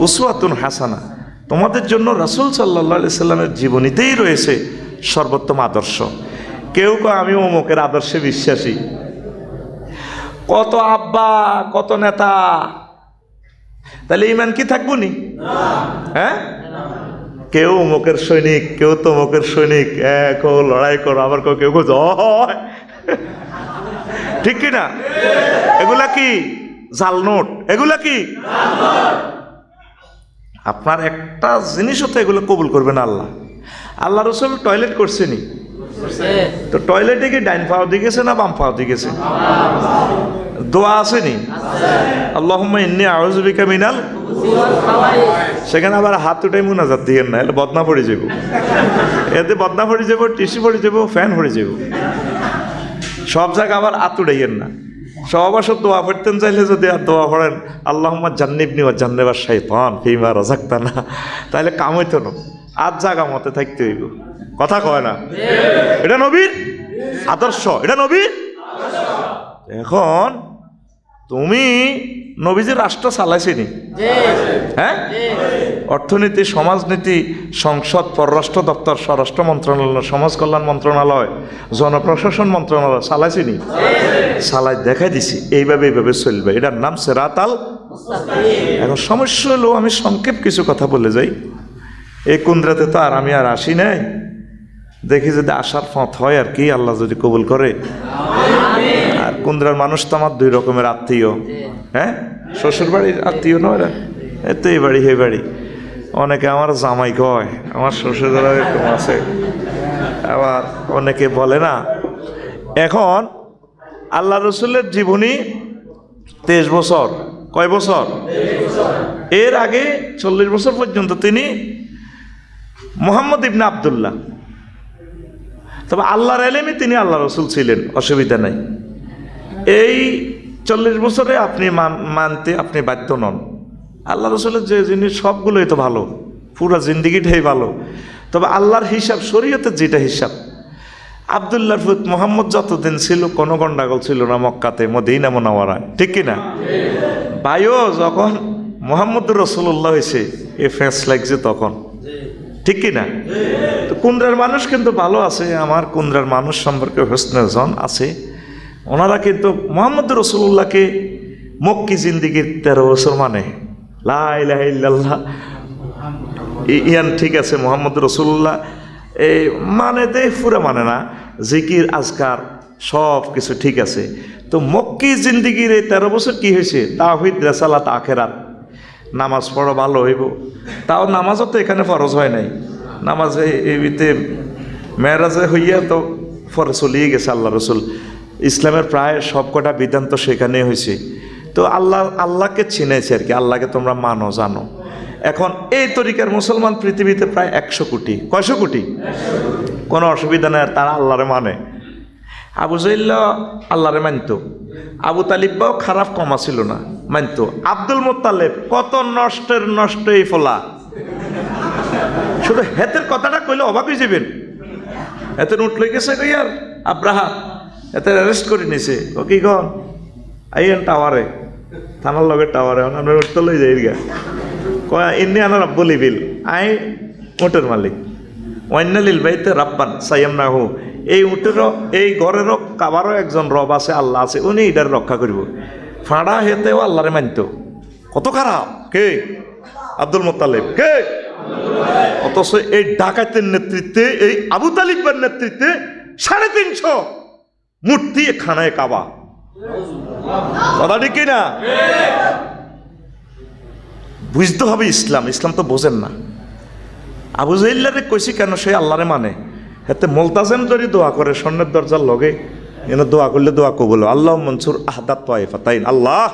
উসওয়াতুন হাসানা, তোমাদের জন্য রাসূল সাল্লাল্লাহু আলাইহি সাল্লামের জীবনীতেই রয়েছে সর্বোত্তম আদর্শ। কেউ কয় আমি অমুকের আদর্শে বিশ্বাসী। কত আব্বা, কত নেতা, তাহলে ইমান কি থাকবো নি? হ্যাঁ, কেউ অমুকের সৈনিক, কেউ তো অমুকের সৈনিক, কেউ লড়াই করো, আবার কেউ জয়, ঠিক কিনা? এগুলা কি জাল নোট? এগুলা কি? আপনার একটা জিনিসও তো এগুলো কবুল করবে না আল্লাহ। আল্লাহ রসুল টয়লেট করছেনি, তো টয়লেটে কি ডাইন পাও দিয়ে গেছে না বাম পাও দিয়ে গেছে? দোয়া আসেনি? আল্লাহুম্মা ইন্নী আউযু বিকা মিনাল, সেখানে আবার হাত উঠাই মুনাজাত দিয়েন না, এলে বদনা পড়ে যাব। এতে বদনা পড়ে যাব, টিসি পড়ে যাব, ফ্যান পড়ে যাব। সব জায়গা আবার হাত উঠাইয়েন না। সব দোয়া পড়তেন চাইলে যদি আর দোয়া পড়েন আল্লাহুম্মা জান্নিবনি ওয়া জান্নিবাশ শাইতান ফিমা রাযাকতানা, তাহলে কাম হইতো না। আজ জায়গা মতে থাকতে হইব। কথা কয় না? এটা নবীর আদর্শ, এটা নবীর। এখন তুমি নবীজির রাষ্ট্র চালাইছিনি, হ্যাঁ? অর্থনীতি, সমাজনীতি, সংসদ, পররাষ্ট্র দপ্তর, স্বরাষ্ট্র মন্ত্রণালয়, সমাজ কল্যাণ মন্ত্রণালয়, জনপ্রশাসন মন্ত্রণালয় চালাইছিনি? চালাই দেখাই দিছি এইভাবে চলবে। এটার নাম সিরাতাল মুস্তাকিম। এখন সমস্যা হলো আমি সংক্ষেপ কিছু কথা বলে যাই। এই কুন্দ্রাতে তো আর আমি আর আসি নাই, দেখি যদি আসার পথ হয় আর কি, আল্লাহ যদি কবুল করে। আর কুন্দ্রার মানুষ তো আমার দুই রকমের আত্মীয়, হ্যাঁ? শ্বশুর বাড়ির আত্মীয় নয়, এত এই বাড়ি হে বাড়ি। অনেকে আমার জামাই কয়, আমার শ্বশুর এরকম আছে। আবার অনেকে বলে না। এখন আল্লাহ রসুলের জীবনী 23 বছর, কয় বছর? এর আগে 40 বছর পর্যন্ত তিনি মুহাম্মদ ইবনে আব্দুল্লাহ। তবে আল্লাহর এলেমে তিনি আল্লাহ রসুল ছিলেন, অসুবিধা নাই। এই 40 বছরে আপনি মানতে আপনি বাধ্য নন। আল্লাহ রসুলের যে জিনিস সবগুলোই তো ভালো, পুরো জিন্দিগিটাই ভালো। তবে আল্লাহর হিসাব, শরীয়তের যেটা হিসাব, আব্দুল্লাহর ফুত মোহাম্মদ যতদিন ছিল কোনো গন্ডাগোল ছিল না মক্কাতে, মদিনা মুনাওয়ারায়, ঠিক কিনা? ভাইও যখন মোহাম্মদ রসুল্লাহ হয়েছে এ ফেঁস লাগছে তখন, ঠিক কিনা? তো কুন্দ্রার মানুষ কিন্তু ভালো আছে, আমার কুন্দ্রার মানুষ সম্পর্কে হোসনে জন আছে। ওনারা কিন্তু মোহাম্মদ রসুল্লাহকে মক্কি জিন্দিগির 13 বছর মানে লা ইলাহা ইল্লাল্লাহ ইয়ান, ঠিক আছে। মোহাম্মদ রসুল্লাহ এই মানে দেয় পুরা মানে না, জিকির আজকার সব কিছু ঠিক আছে। তো মক্কি জিন্দিগির এই 13 বছর কি হয়েছে? তাওহীদ, রিসালাত, আখিরাত। নামাজ পড়া ভালো হইব, তাও নামাজও তো এখানে ফরজ হয় নাই। নামাজে এইতে মেরাজে হইয়া তো ফরজ চলিয়ে গেছে। আল্লাহ রসুল ইসলামের প্রায় সবকটা বিধান তো সেখানে হয়েছে। তো আল্লাহকে চিনেছে আর কি, আল্লাহকে তোমরা মানো, জানো। এখন এই তরিকার মুসলমান পৃথিবীতে প্রায় 100 কোটি। কয়শো কোটি? কোনো অসুবিধা নেই, তারা আল্লাহরে মানে। আবু জাহল আল্লাহরে মানত, আবু তালিবও খারাপ কমা ছিল না, মানত। আব্দুল মুত্তালিব কত নষ্ট এই ফলা, শুধু হেতের কথাটা কইলে অবাক হয়ে যাবেন। হেতের উঠ লই গেছে কইয়ার আব্রাহা, হেতের অ্যারেস্ট করে নিছে। ও কি কন আইয়েন টাওয়ারে, থানার লগে টাওয়ারে, আমরা উঠতে লই যাই গা। কয় ইন্নি আনা রাব্বুল ইবিল, আই উটের মালিক। ওয়ান্নালিল বাইতে রাব্বান সাইয়ামনাহু, এই উটেরও এই ঘরেরও কাবারও একজন রব আছে, আল্লাহ আছে, উনি এটার রক্ষা করিব। ফাঁড়া হেতেও আল্লাহরে মানত। কত খারাপ! কে? Abdul Muttalib. কে? অথচ এই ডাকাতের নেতৃত্বে, এই আবু তালিবের নেতৃত্বে 350 মূর্তি খানায় কাবা। কথা ঠিক কিনা? বুঝতে হবে ইসলাম, ইসলাম তো বোঝেন না। আবু জাহলে কইছি কেন সে আল্লাহরে মানে, এতে মোলতাজেম যদি দোয়া করে স্বর্ণের দরজার লগে, এনে দোয়া করলে দোয়া কবুল। আল্লাহ মনসুর আহদাত তাইফাতাইন, আল্লাহ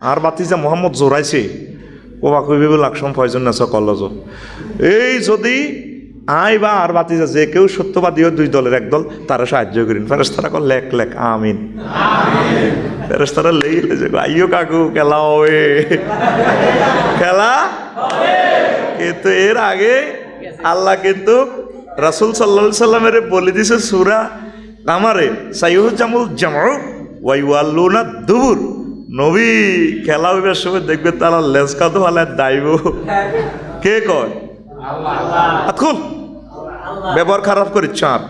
আর বাতি যে মোহাম্মদ জোরাইছে ওবা কইবে লাকসম ফয়জন নাছ কলজ। এই যদি আই বা আর বাতি যে কেউ সত্যবাদী 2 দলের এক দল, তারা সাহায্য করেন। ফেরেশতারা কল লেখ লেখ আমিন। ফেরেশতারা লেইলে যে আইও কাকু খেলা হবে, খেলা কিন্তু এর আগে আল্লাহ কিন্তু রাসূল সাল্লাল্লাহু আলাইহি সাল্লামের বলে দিছে সূরা কামারে, সাইয়ুজামুল জামউ ওয়া ইউআল্লুনা দুবুর। নবী খেলা হইবার সময় দেখবে তারা লেজ কাঁদো আলা দাইব। কে কয়? আল্লাহ। আতকুল ব্যবহার খারাপ করিস আর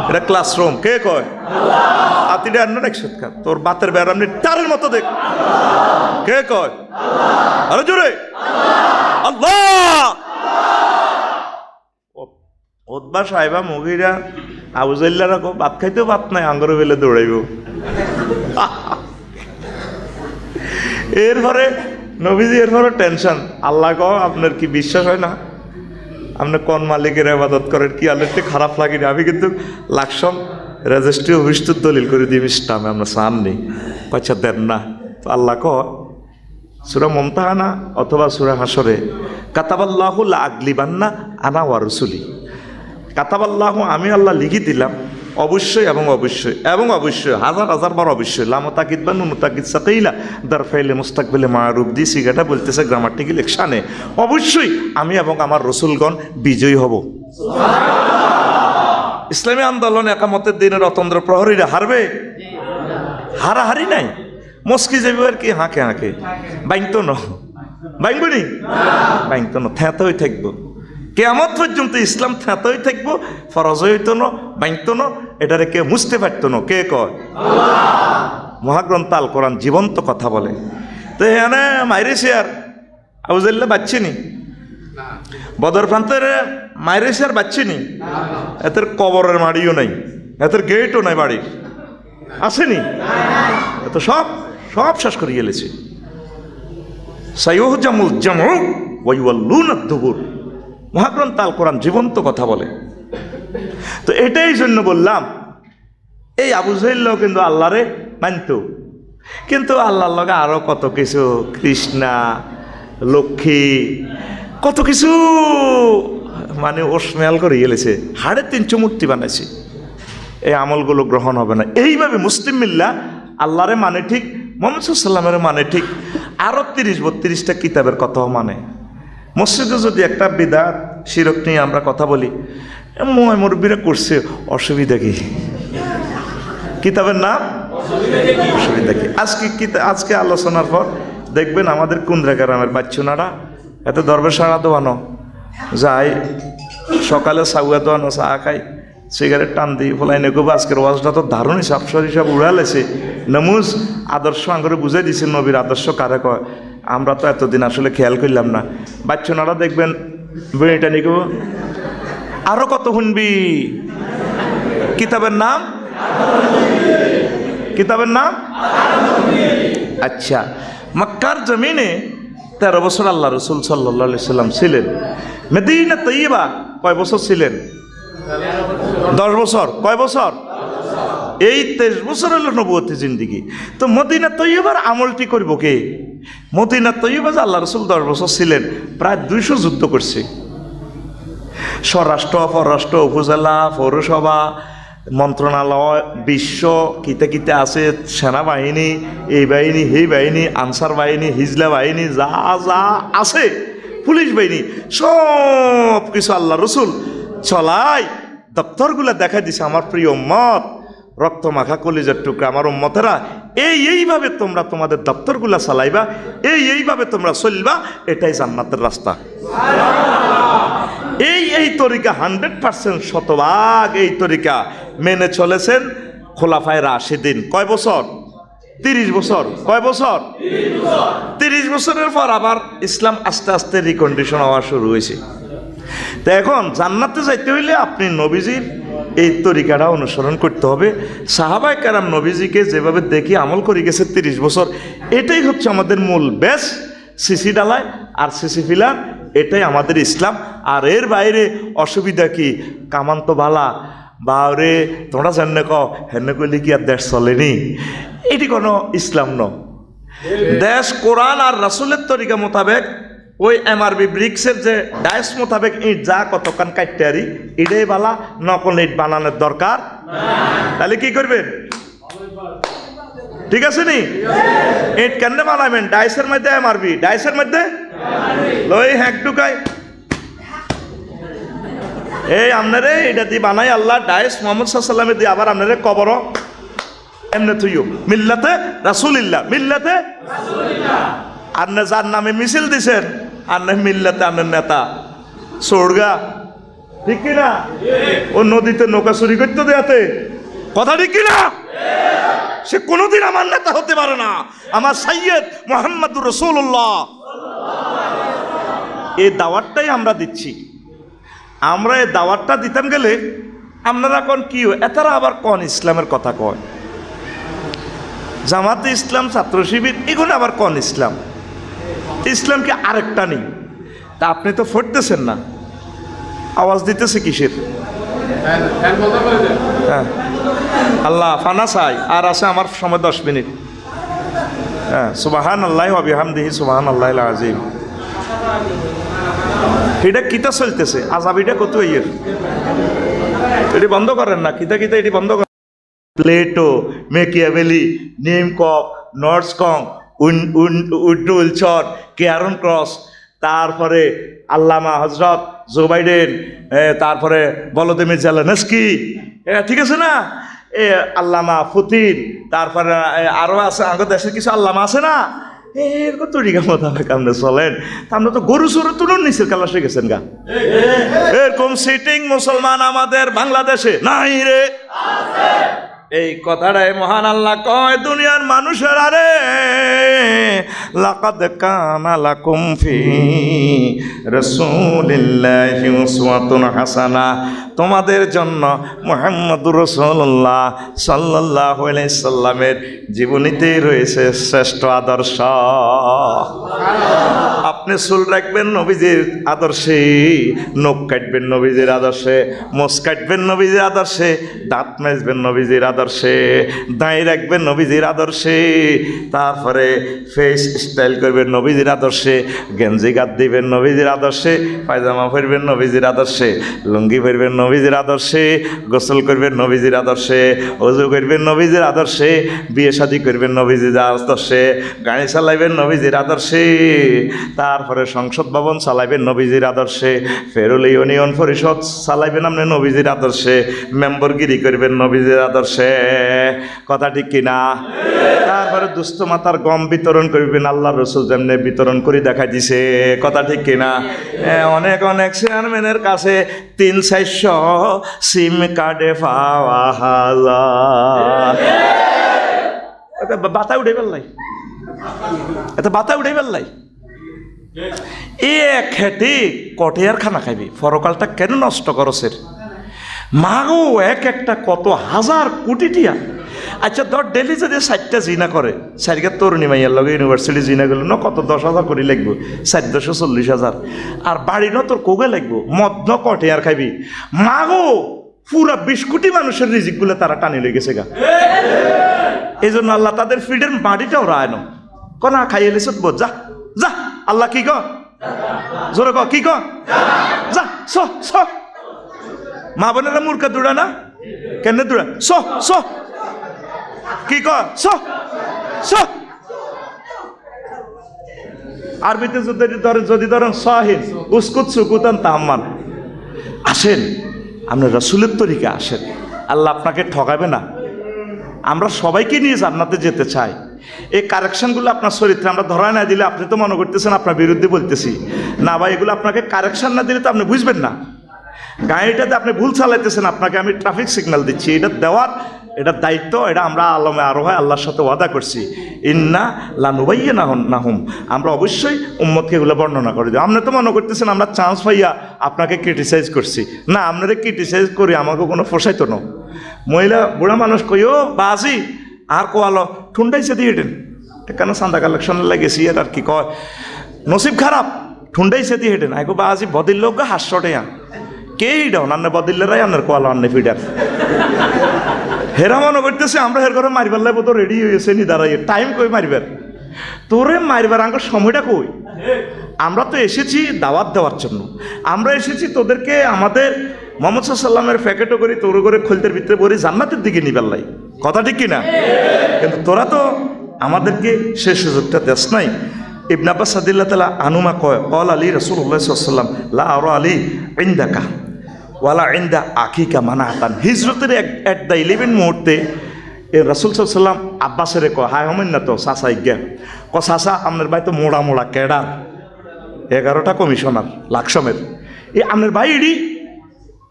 এটা ক্লাসরুম। কে কয়? আল্লাহ। আতিটা আন্ন একসাথে খা, তোর বাতের বেড়ামনি টারের মতো দেখ। কে কয়? আল্লাহ। আরে জোরে আল্লাহ। ওদবা সাহেবা মুগিরা আবু জাহল রাখো, ভাত খাইতেও ভাত নাই, আঙ্গরে বেলে দৌড়াইব। এরপরে নবীজি এরপরে টেনশন। আল্লাহ কও আপনার কি বিশ্বাস হয় না? আপনি কোন মালিকের ইবাদত করেন? কি আল্লাহতে খারাপ লাগে না? আমি কিন্তু লাকসম রেজিস্ট্রি অফিস তো দলিল করে দিয়ে ইসলামে আমরা চাননি, পয়সা দেন না। তো আল্লাহ কয় সূরা মুমতাহানা অথবা সূরা হাসরে, কাতাবাল্লাহু লা আগলিবান্না আনা ওয়া রাসূলি, কাতাবাল্লাহু আমি আল্লাহ লিখে দিলাম অবশ্যই এবং অবশ্যই এবং অবশ্যই, হাজার হাজার বার অবশ্যই, লামতাকিদ বা নুনতাকিদ সাকিলা দারফাইলে মুস্তাকবিলে মারুফ দি সিগাটা বলতেছে গ্রামাটিক্যাল একশানে, অবশ্যই আমি এবং আমার রসুলগণ বিজয়ী হব। ইসলামী আন্দোলন একামতের দিনের অতন্দ্র প্রহরীরা হারবে? হারাহারি নাই, মস্কি যাবে আর কি হাঁকে হাঁকে, বাইংতো ন বাইংব নি বাইংতো ন, থ্যাঁতই থাকবো কেয়ামত পর্যন্ত। ইসলাম থ্যাঁতই থাকবো, ফরজ হইতো না, বাইংতো না, এটারে কেউ মুছতে পারতো না। কে কয়? মহাগ্রন্থ আল কোরআন জীবন্ত কথা বলে। তো হ্যাঁ মাইরেছে আর আবুজাল্লা বাচ্চিনি, বদর প্রান্তের মাইরেছে আর বাচ্চিনি, এদের কবরের মাড়িও নাই, এদের গেটও নাই, বাড়ির আসেনি, এত সব সব শেষ করে গেলেছে। সাইয়ুহজামুল জামউ ওয়া ইউওয়াল্লুনাদ দুবুর, মহাগ্রন্থ আল কোরআন জীবন্ত কথা বলে। তো এটাই জন্য বললাম, এই আবু জাহেলও কিন্তু আল্লাহরে মানত, কিন্তু আল্লাহর লগে আরো কত কিছু, কৃষ্ণা, লক্ষ্মী, কত কিছু মানে ও স্মেল করে গেলেছে, 350 মূর্তি বানাইছে। এই আমলগুলো গ্রহণ হবে না। এইভাবে মুসলিম মিল্লা আল্লাহরে মানে ঠিক, মুহাম্মদ সাল্লাল্লাহু আলাইহি ওয়াসাল্লামের মানে ঠিক, আরো 30-32টা কিতাবের কথাও মানে। মসজিদে যদি একটা বিদআত শিরক নিয়ে আমরা কথা বলি, মুরব্বীরা করছে, অসুবিধা কি? কিতাবের নাম অসুবিধা কি? আজকে আলোচনার পর দেখবেন আমাদের কুন্দ্রা গ্রামের বাচ্চুনারা এত দরবেশ সারা দোয়ানো যাই, সকালে সাউয়া দোয়ানো, চা খাই, সিগারেট টান দিই, ফলাই নেকো। আজকের ওয়াজটা তো দারুণ সাপসরি সব উড়ালেছে, নমুজ আদর্শ আঙ্গরে বুঝাই দিছে নবীর আদর্শ কারে কয়। আমরা তো এতদিন আসলে খেয়াল করলাম না। বাচ্চনারা দেখবেন বেড়িটা নিকো, আরো কত শুনবি। কিতাবের নাম, কিতাবের নাম আচ্ছা। মক্কার জমিনে 13 বছর আল্লাহ রসুল সাল্লাল্লাহু আলাইহি সাল্লাম ছিলেন। মদিনা তৈয়বা কয় বছর ছিলেন? 10 বছর। কয় বছর? এই 23 বছর হলো নবুয়তি জিন্দিগি। তো মদিনা তৈয়বার আমলটি করব কে? মদিনা তৈয়বা যে আল্লাহ রসুল 10 বছর ছিলেন, প্রায় 200 যুদ্ধ করছে। স্বরাষ্ট্র, পররাষ্ট্র, উপজেলা, পৌরসভা, মন্ত্রণালয়, বিশ্ব কিতে কিতে আছে, সেনাবাহিনী, এই বাহিনী, সেই বাহিনী, আনসার বাহিনী, হিজলা বাহিনী, যা যা আছে, পুলিশ বাহিনী, সব কিছু আল্লাহ রসুল চলাই দপ্তরগুলা দেখাই দিছে। আমার প্রিয় উম্মত, রক্ত মাখা কলিজার টুকরা আমার উম্মতেরা, এইভাবে তোমরা তোমাদের দপ্তরগুলা চালাইবা, এইভাবে তোমরা চলবা, এটাই জান্নাতের রাস্তা। এই তরিকা 100% শতভাগ এই তরিকা মেনে চলেছেন খোলাফায়ে রাশিদিন। কয় বছর? 30 বছর। কয় বছর? 30 বছরের পর আবার ইসলাম আস্তে আস্তে রিকন্ডিশন হওয়া শুরু হয়েছে। তো এখন জান্নাতে যাইতে হইলে আপনি নবীজির এই তরিকাটা অনুসরণ করতে হবে। সাহাবায়ে কেরাম নবীজিকে যেভাবে দেখি আমল করে গেছে 30 বছর, এটাই হচ্ছে আমাদের মূল বেশ। সিসি ডালায় আর সিসি ফিলার, এটাই আমাদের ইসলাম। আর এর বাইরে অসুবিধা কি? কামান্ত বালা বা রে তোমরা জানে ক হেনে কইলে কি আর দেশ চলেনি, এটি কোনো ইসলাম ন। দেশ কোরআন আর রাসূলের তরিকা মোতাবেক, ওই MRB ব্রিক্সের যে ডাইস মোতাবেক ইট যা কতক্ষণ কাটতে আরি, এটাই বালা, নকল ইট বানানোর দরকার। তাহলে কি করবেন? ঠিক আছে নি? ইট কেন বানাবেন? ডাইসের মধ্যে MRB, ডাইসের মধ্যে লই হ্যাক ঢুকাই, এই আপনারে এটা দিয়ে বানাই আল্লাহ ডাইস মুহাম্মদ সাল্লাল্লাহু আলাইহি ওয়াসাল্লাম দিয়ে, আবার আপনারে কবর এমনে থুইও মিল্লাতে রাসূলিল্লাহ, মিল্লাতে রাসূলিল্লাহ। আর না যার নামে মিছিল দিছেন, আর না মিল্লাতে আপনার নেতা সোড়গা, ঠিক কিনা? ও নদীতে নৌকা চুরি করতে দেয়াতে, কথা ঠিক কিনা? সে কোনোদিন আমার নেতা হতে পারে না। আমার সাইয়্যেদ মুহাম্মদুর রাসূলুল্লাহ, এই দাওয়াতটাই আমরা দিচ্ছি। আমরা এই দাওয়াতটা দিতাম গেলে আপনারা কোন কি এতারা আবার কোন ইসলামের কথা কয়, জামাতে ইসলাম, ছাত্র শিবির, এগুলো আবার কোন ইসলাম? ইসলাম কি আরেকটা নেই? তা আপনি তো ফুটতেছেন না, আওয়াজ দিতেছে কিসের? হ্যাঁ আল্লাহ ফানা চাই আর আছে আমার সময় 10 মিনিট। হ্যাঁ, সুবহানাল্লাহি ওয়া বিহামদিহি সুবহানাল্লাহিল আযীম। এটা কিতা চলতেছে আজাবিটা কত ইয়ের, এটি বন্ধ করেন না, কিতা কিতা এটি বন্ধ করেন। প্লেটো, মেকিয়াভেলি, নিমকক, নর্সকং, উইলচর, কেয়ারন ক্রস, তারপরে আল্লামা হজরত জো বাইডেন, তারপরে ভলোদিমির জেলেনস্কি, ঠিক আছে না, আল্লামা পুতিন, তারপরে আরও আছে আমাদের দেশের কিছু আল্লামা আছে না, এরকম তরিকা মোতাবেক আপনি চলেন। আমরা তো গরু চোরের তুলুন নিচের কালা শিখেছেন গা। এরকম সিটিং মুসলমান আমাদের বাংলাদেশে নাই রে। এই কথাটাই মহান আল্লাহ কয়, দুনিয়ার মানুষের আরে লাকাদ কানা লাকুম ফি রাসূলিল্লাহি উসওয়াতুন হাসানা, তোমাদের জন্য মুহাম্মদুর রাসূলুল্লাহ সাল্লাল্লাহু আলাইহি সাল্লামের জীবনীতেই রয়েছে শ্রেষ্ঠ আদর্শ। আপনি চুল রাখবেন নবীজির আদর্শে, নখ কাটবেন নবীজির আদর্শে, মোষ কাটবেন নবীজির আদর্শে, দাঁত মাজবেন নবীজির আদর্শে, দাঁড়িয়ে রাখবেন নবীজির আদর্শে, তারপরে ফেস স্টাইল করবেন নবীজির আদর্শে, গেঞ্জি গাত দিবেন নবীজির আদর্শে, পায়জামা পরবেন নবীজির আদর্শে, লুঙ্গি পরবেন নবীজির আদর্শে, গোসল করবেন নবীজির আদর্শে, ওযু করবেন নবীজির আদর্শে, বিয়ে শাদী করবেন নবীজির আদর্শে, গাড়ি চালাইবেন নবীজির আদর্শে, তারপরে সংসদ ভবন চালাইবেন নবীজির আদর্শে, ফেরুল ইউনিয়ন পরিষদ চালাইবেন আপনি নবীজির আদর্শে, মেম্বরগিরি করবেন নবীজির আদর্শে। কথা ঠিক কিনা? তারপরে দুস্থ মাতার গম বিতরণ করবেন আল্লাহ রসুল যেমনি বিতরণ করে দেখা দিছে। কথা ঠিক কিনা? অনেক অনেক চেয়ারম্যানের কাছে 300-400 সিম কার্ডে পাওয়া বাতা উঠে পেলাই, এত বাতা উঠে পেলাই। এ খেটে কটেয়ার খানা খাইবি, ফরকালটা কেন নষ্ট করছেন? মাগো এক একটা কত হাজার কোটি টিয়া। আচ্ছা ধর ডেলি যদি 4টা জিনা করে, 4 তরুণী মাইয়ার লগে ইউনিভার্সিটি জিনা গেল ন কত 10,000 করে লাগবো, 440,000। আর বাড়ি ন তোর কোগে লাগবো, মদ ন কটেয়ার খাইবি। মাগো পুরা 20 কোটি মানুষের রিজিকগুলো তারা টানি লই গেছে গা। এই জন্য আল্লাহ তাদের ফিডের বাড়িটাও রায় ন কনা খাইয়ে লেছত বোঝ যা যা। আল্লাহ কি ক জোরে ক কি ক যা স স। মা বোনেরা মূর্খা দৌড়া না কেন দৌড়া স স কি ক স স। আরবিতে যদি ধরেন সাহিন উস্কুত সুকুতান তাহমান। আসেন আপনি রাসূলের তরিকা আসেন, আল্লাহ আপনাকে ঠকাবে না। আমরা সবাইকে নিয়ে জান্নাতে যেতে চাই। এই কারেকশনগুলো আপনার চরিত্রে আমরা ধরায় না দিলে আপনি তো মনে করতেছেন আপনার বিরুদ্ধে বলতেছি না ভাই, এগুলো আপনাকে কারেকশন না দিলে তো আপনি বুঝবেন না। গাড়িটাতে আপনি ভুল চালাইতেছেন, আপনাকে আমি ট্রাফিক সিগন্যাল দিচ্ছি, এটা দেওয়ার এটা দায়িত্ব, এটা আমরা আলমে আরো হয় আল্লাহর সাথে ওয়াদা করছি। ইন্না লানুবাইয়া নাহুম, আমরা অবশ্যই উম্মতকে এগুলো বর্ণনা করে দিই। আপনি তো মনে করতেছেন আমরা চান্স পাইয়া আপনাকে ক্রিটিসাইজ করছি না, আপনারা ক্রিটিসাইজ করি আমাকে কোনো ফসাইতো না। মহিলা বুড়া মানুষ কইও বাজি আর কোয়ালো ঠুন্ডাইছে দিয়ে হেঁটেন কেন চান্দা কালেকশনে লাগেছি আর কি কয় নসিব খারাপ ঠুন্ডাইছে দিয়ে হেঁটেন আইগো বাজি বদিল লোক হাস্যটে কে ডাউন আন্নে বদিল্লেরাই আন্নের কোয়ালো আন্নে ফিডার। হেরা মনে করতেছে আমরা হের ঘরে মারিবার লাগবো তো রেডি হয়েছে নি দাঁড়াই টাইম কই মারিবার তোরে মারিবার আঙ্কর সময়টা কই। আমরা তো এসেছি দাওয়াত দেওয়ার জন্য, আমরা এসেছি তোদেরকে আমাদের মুহাম্মদ সাল্লামের প্যাকেটও করি তোর করে খোলতের ভিতরে পড়ি জান্নাতের দিকে নিবার লাই। কথা ঠিক কিনা? কিন্তু তোরা তো আমাদেরকে সে সুযোগটা দেশ নাই। ইবনে আব্বাস রাদিয়াল্লাহু তাআলা আনুমা কয় কল আলী রাসূলুল্লাহ সাল্লাল্লাহু আলাইহি ওয়াসাল্লাম লা আরা আলী ইনদাকা ওয়ালা ইনদা আকিকা মানাতান। হিজরতের এট দ্য 11 মুহূর্তে রাসূল সাল্লাল্লাহু আলাইহি ওয়াসাল্লাম আব্বাসের কয় হায় হমেন না তো চাচা ইজ্ঞা ক চাচা আপনার ভাই তো মোড়া মোড়া ক্যাডার 11টা কমিশনার লাকসমের এই আপনার ভাই এডি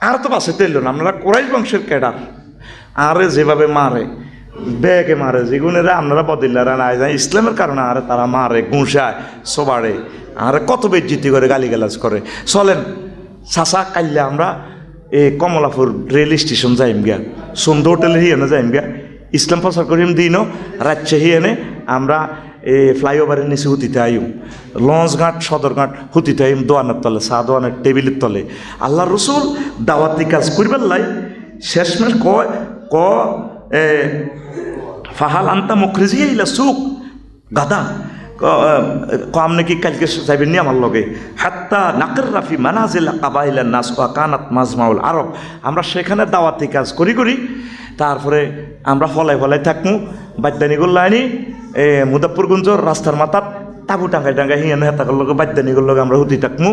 আর তো বাসে তেল না আপনারা কোরাইশ বংশের ক্যাডার আরে যেভাবে মারে ব্যাগে মারে যেগুনেরা আপনারা বদিল্লারা নাই যায় ইসলামের কারণে আরে তারা মারে ঘুষায় সোবাড়ে আরে কত বেজ্জিতি করে গালিগালাজ করে। চলেন চাচা কাইলে আমরা এই কমলাপুর রেল স্টেশন যাইম গিয়া সুন্দর হোটেলে হিয়ানে যাইম গিয়া ইসলাম প্রচার করিম দিনও রাজ্যে হিয়ানে আমরা এই ফ্লাইওভারের নিচে হুতিতে আইম লঞ্চ ঘাট সদরঘাট হুতিতে আইম দোয়ানের তলে চা দোয়ানের টেবিলের তলে। আল্লাহ রসুল দাওয়াতি কাজ করবার লাই শেষমেশ ক ফাহাল আন্তা মুখরিজিয়া ইলা সুক গাদা কম নাকি কালকে যাইবেন নি আমার লগে হাত্তা নাকের রাফি মানাজিল কাবাইলা নাস ওয়া কানাত মাজমাউল আরব, আমরা সেখানে দাওয়াতি কাজ করি তারপরে আমরা ফলাই ফলাই থাকমু বাদ্যানিগুলো আনি মুদাফরগঞ্জর রাস্তার মাথাত তাবু টাঙ্গাই হিয়ানো হেতাকার লগে বাদ্যানিগুলো লগে আমরা হুতি থাকমু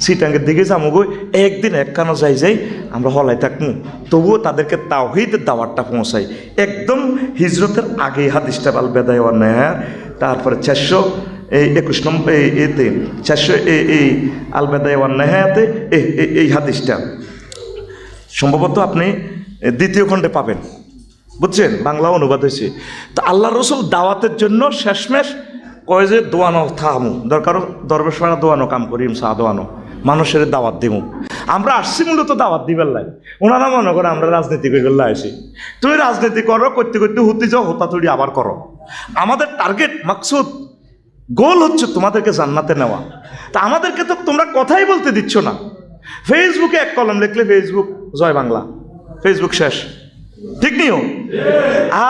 সিটাঙ্গের দিকে যামু গই একদিন একখানো যাই আমরা হলাই থাকমু, তবুও তাদেরকে তাওহীদের দাওয়াতটা পৌঁছাই একদম হিজরতের আগে হাদিসটা আল বেদায় ওয়ান নেহা। তারপরে 421 নম্বর এতে 400 এই আল বেদায় ওয়ান নেহাতে এই হাদিসটা সম্ভবত আপনি দ্বিতীয় খণ্ডে পাবেন, বুঝছেন, বাংলা অনুবাদ হয়েছে। তো আল্লাহ রসুল দাওয়াতের জন্য শেষমেশ কয় যে দোয়ানো থামু দরকার, দরবেশ পাড়া দোয়ানো কাম করিম চা দোয়ানো মানুষের দাওয়াত দিমু। আমরা আসছি মূলত দাওয়াত দিবার লাই, ওনারা মনে করে আমরা রাজনীতি করিবার আসি। তুমি রাজনীতি করো, করতে করতে হুতি যাও, হোতাতুড়ি আবার করো। আমাদের টার্গেট মাকসুদ গোল হচ্ছে তোমাদেরকে জান্নাতে নেওয়া। তা আমাদেরকে তো তোমরা কথাই বলতে দিচ্ছ না। ফেসবুকে এক কলম লিখলে ফেসবুক জয় বাংলা, ফেসবুক শেষ, ঠিক নিও।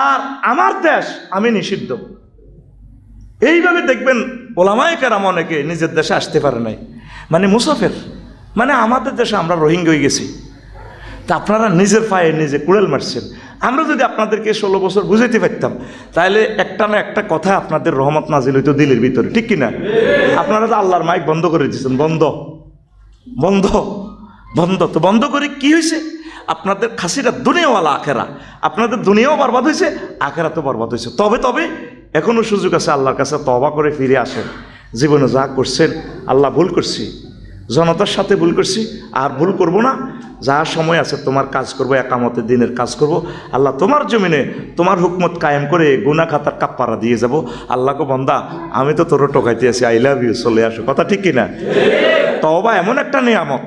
আর আমার দেশ আমি নিষিদ্ধ, এইভাবে দেখবেন ওলামায়ে কেরাম অনেকে নিজের দেশে আসতে পারে নাই, মানে মুসাফির, মানে আমাদের দেশে আমরা রোহিঙ্গা হয়ে গেছি। তা আপনারা নিজের পায়ে নিজে কুড়েল মারছেন। আমরা যদি আপনাদেরকে 16 বছর বুঝাইতে পারতাম তাহলে একটা না একটা কথা আপনাদের রহমত নাজিল হইতো দিলের ভিতরে, ঠিক কিনা? আপনারা তো আল্লাহর মাইক বন্ধ করে দিচ্ছেন, বন্ধ বন্ধ বন্ধ। তো বন্ধ করে কি হয়েছে? আপনাদের খাসিরা দুনিয়াওয়ালা আখেরা, আপনাদের দুনিয়াও বরবাদ হয়েছে, আখেরা তো বরবাদ হয়েছে। তবে এখনও সুযোগ আছে, আল্লাহর কাছে তওবা করে ফিরে আসেন। জীবনে যা করছেন আল্লাহ ভুল করছি, জনতার সাথে ভুল করছি, আর ভুল করব না। যা সময় আছে তোমার কাজ করব, একামতের দিনের কাজ করব। আল্লাহ তোমার জমিনে তোমার হুকমত কায়েম করে গুনাহ খাতার কাপ্পারা দিয়ে যাব। আল্লাহকে বন্দা আমি তো তোর টোকাইতে আছি, আই লাভ ইউ, চলে আসো, কথা ঠিক কিনা? তওবা এমন একটা নিয়ামত,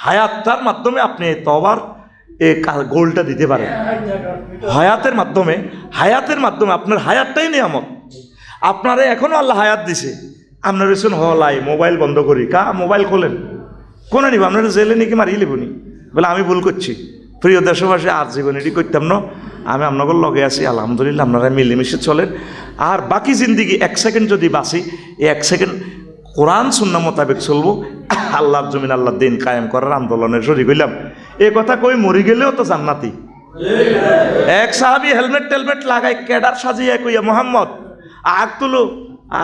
হায়াতটার মাধ্যমে আপনি তওবার গোলটা দিতে পারেন। হায়াতের মাধ্যমে আপনার হায়াতটাই নিয়ামত। আপনারে এখনো আল্লাহ হায়াত দিছে, আপনার রেশন হলাই মোবাইল বন্ধ করি, মোবাইল খোলেন কোন নিব, আপনারা জেলে নাকি মারিয়ে লিবনি বলে আমি ভুল করছি। প্রিয় দেশবাসী, আর জীবন এটি করতাম না, আমি আপনাদের লগে আছি, আলহামদুলিল্লাহ, আপনারা মিলেমিশে চলেন। আর বাকি জিন্দিগি 1 সেকেন্ড যদি বাঁচি, এই 1 সেকেন্ড কোরআন সুন্নাহ মোতাবেক চলবো, আল্লাহর জমিন আল্লাহর দিন কায়েম করার আন্দোলনের শরীক হইলাম। এ কথা কই মরি গেলেও তো জান্নাতি। এক সাহাবী হেলমেট টেলমেট লাগাই ক্যাডার সাজিয়ে কইয়া মোহাম্মদ আগ তুলো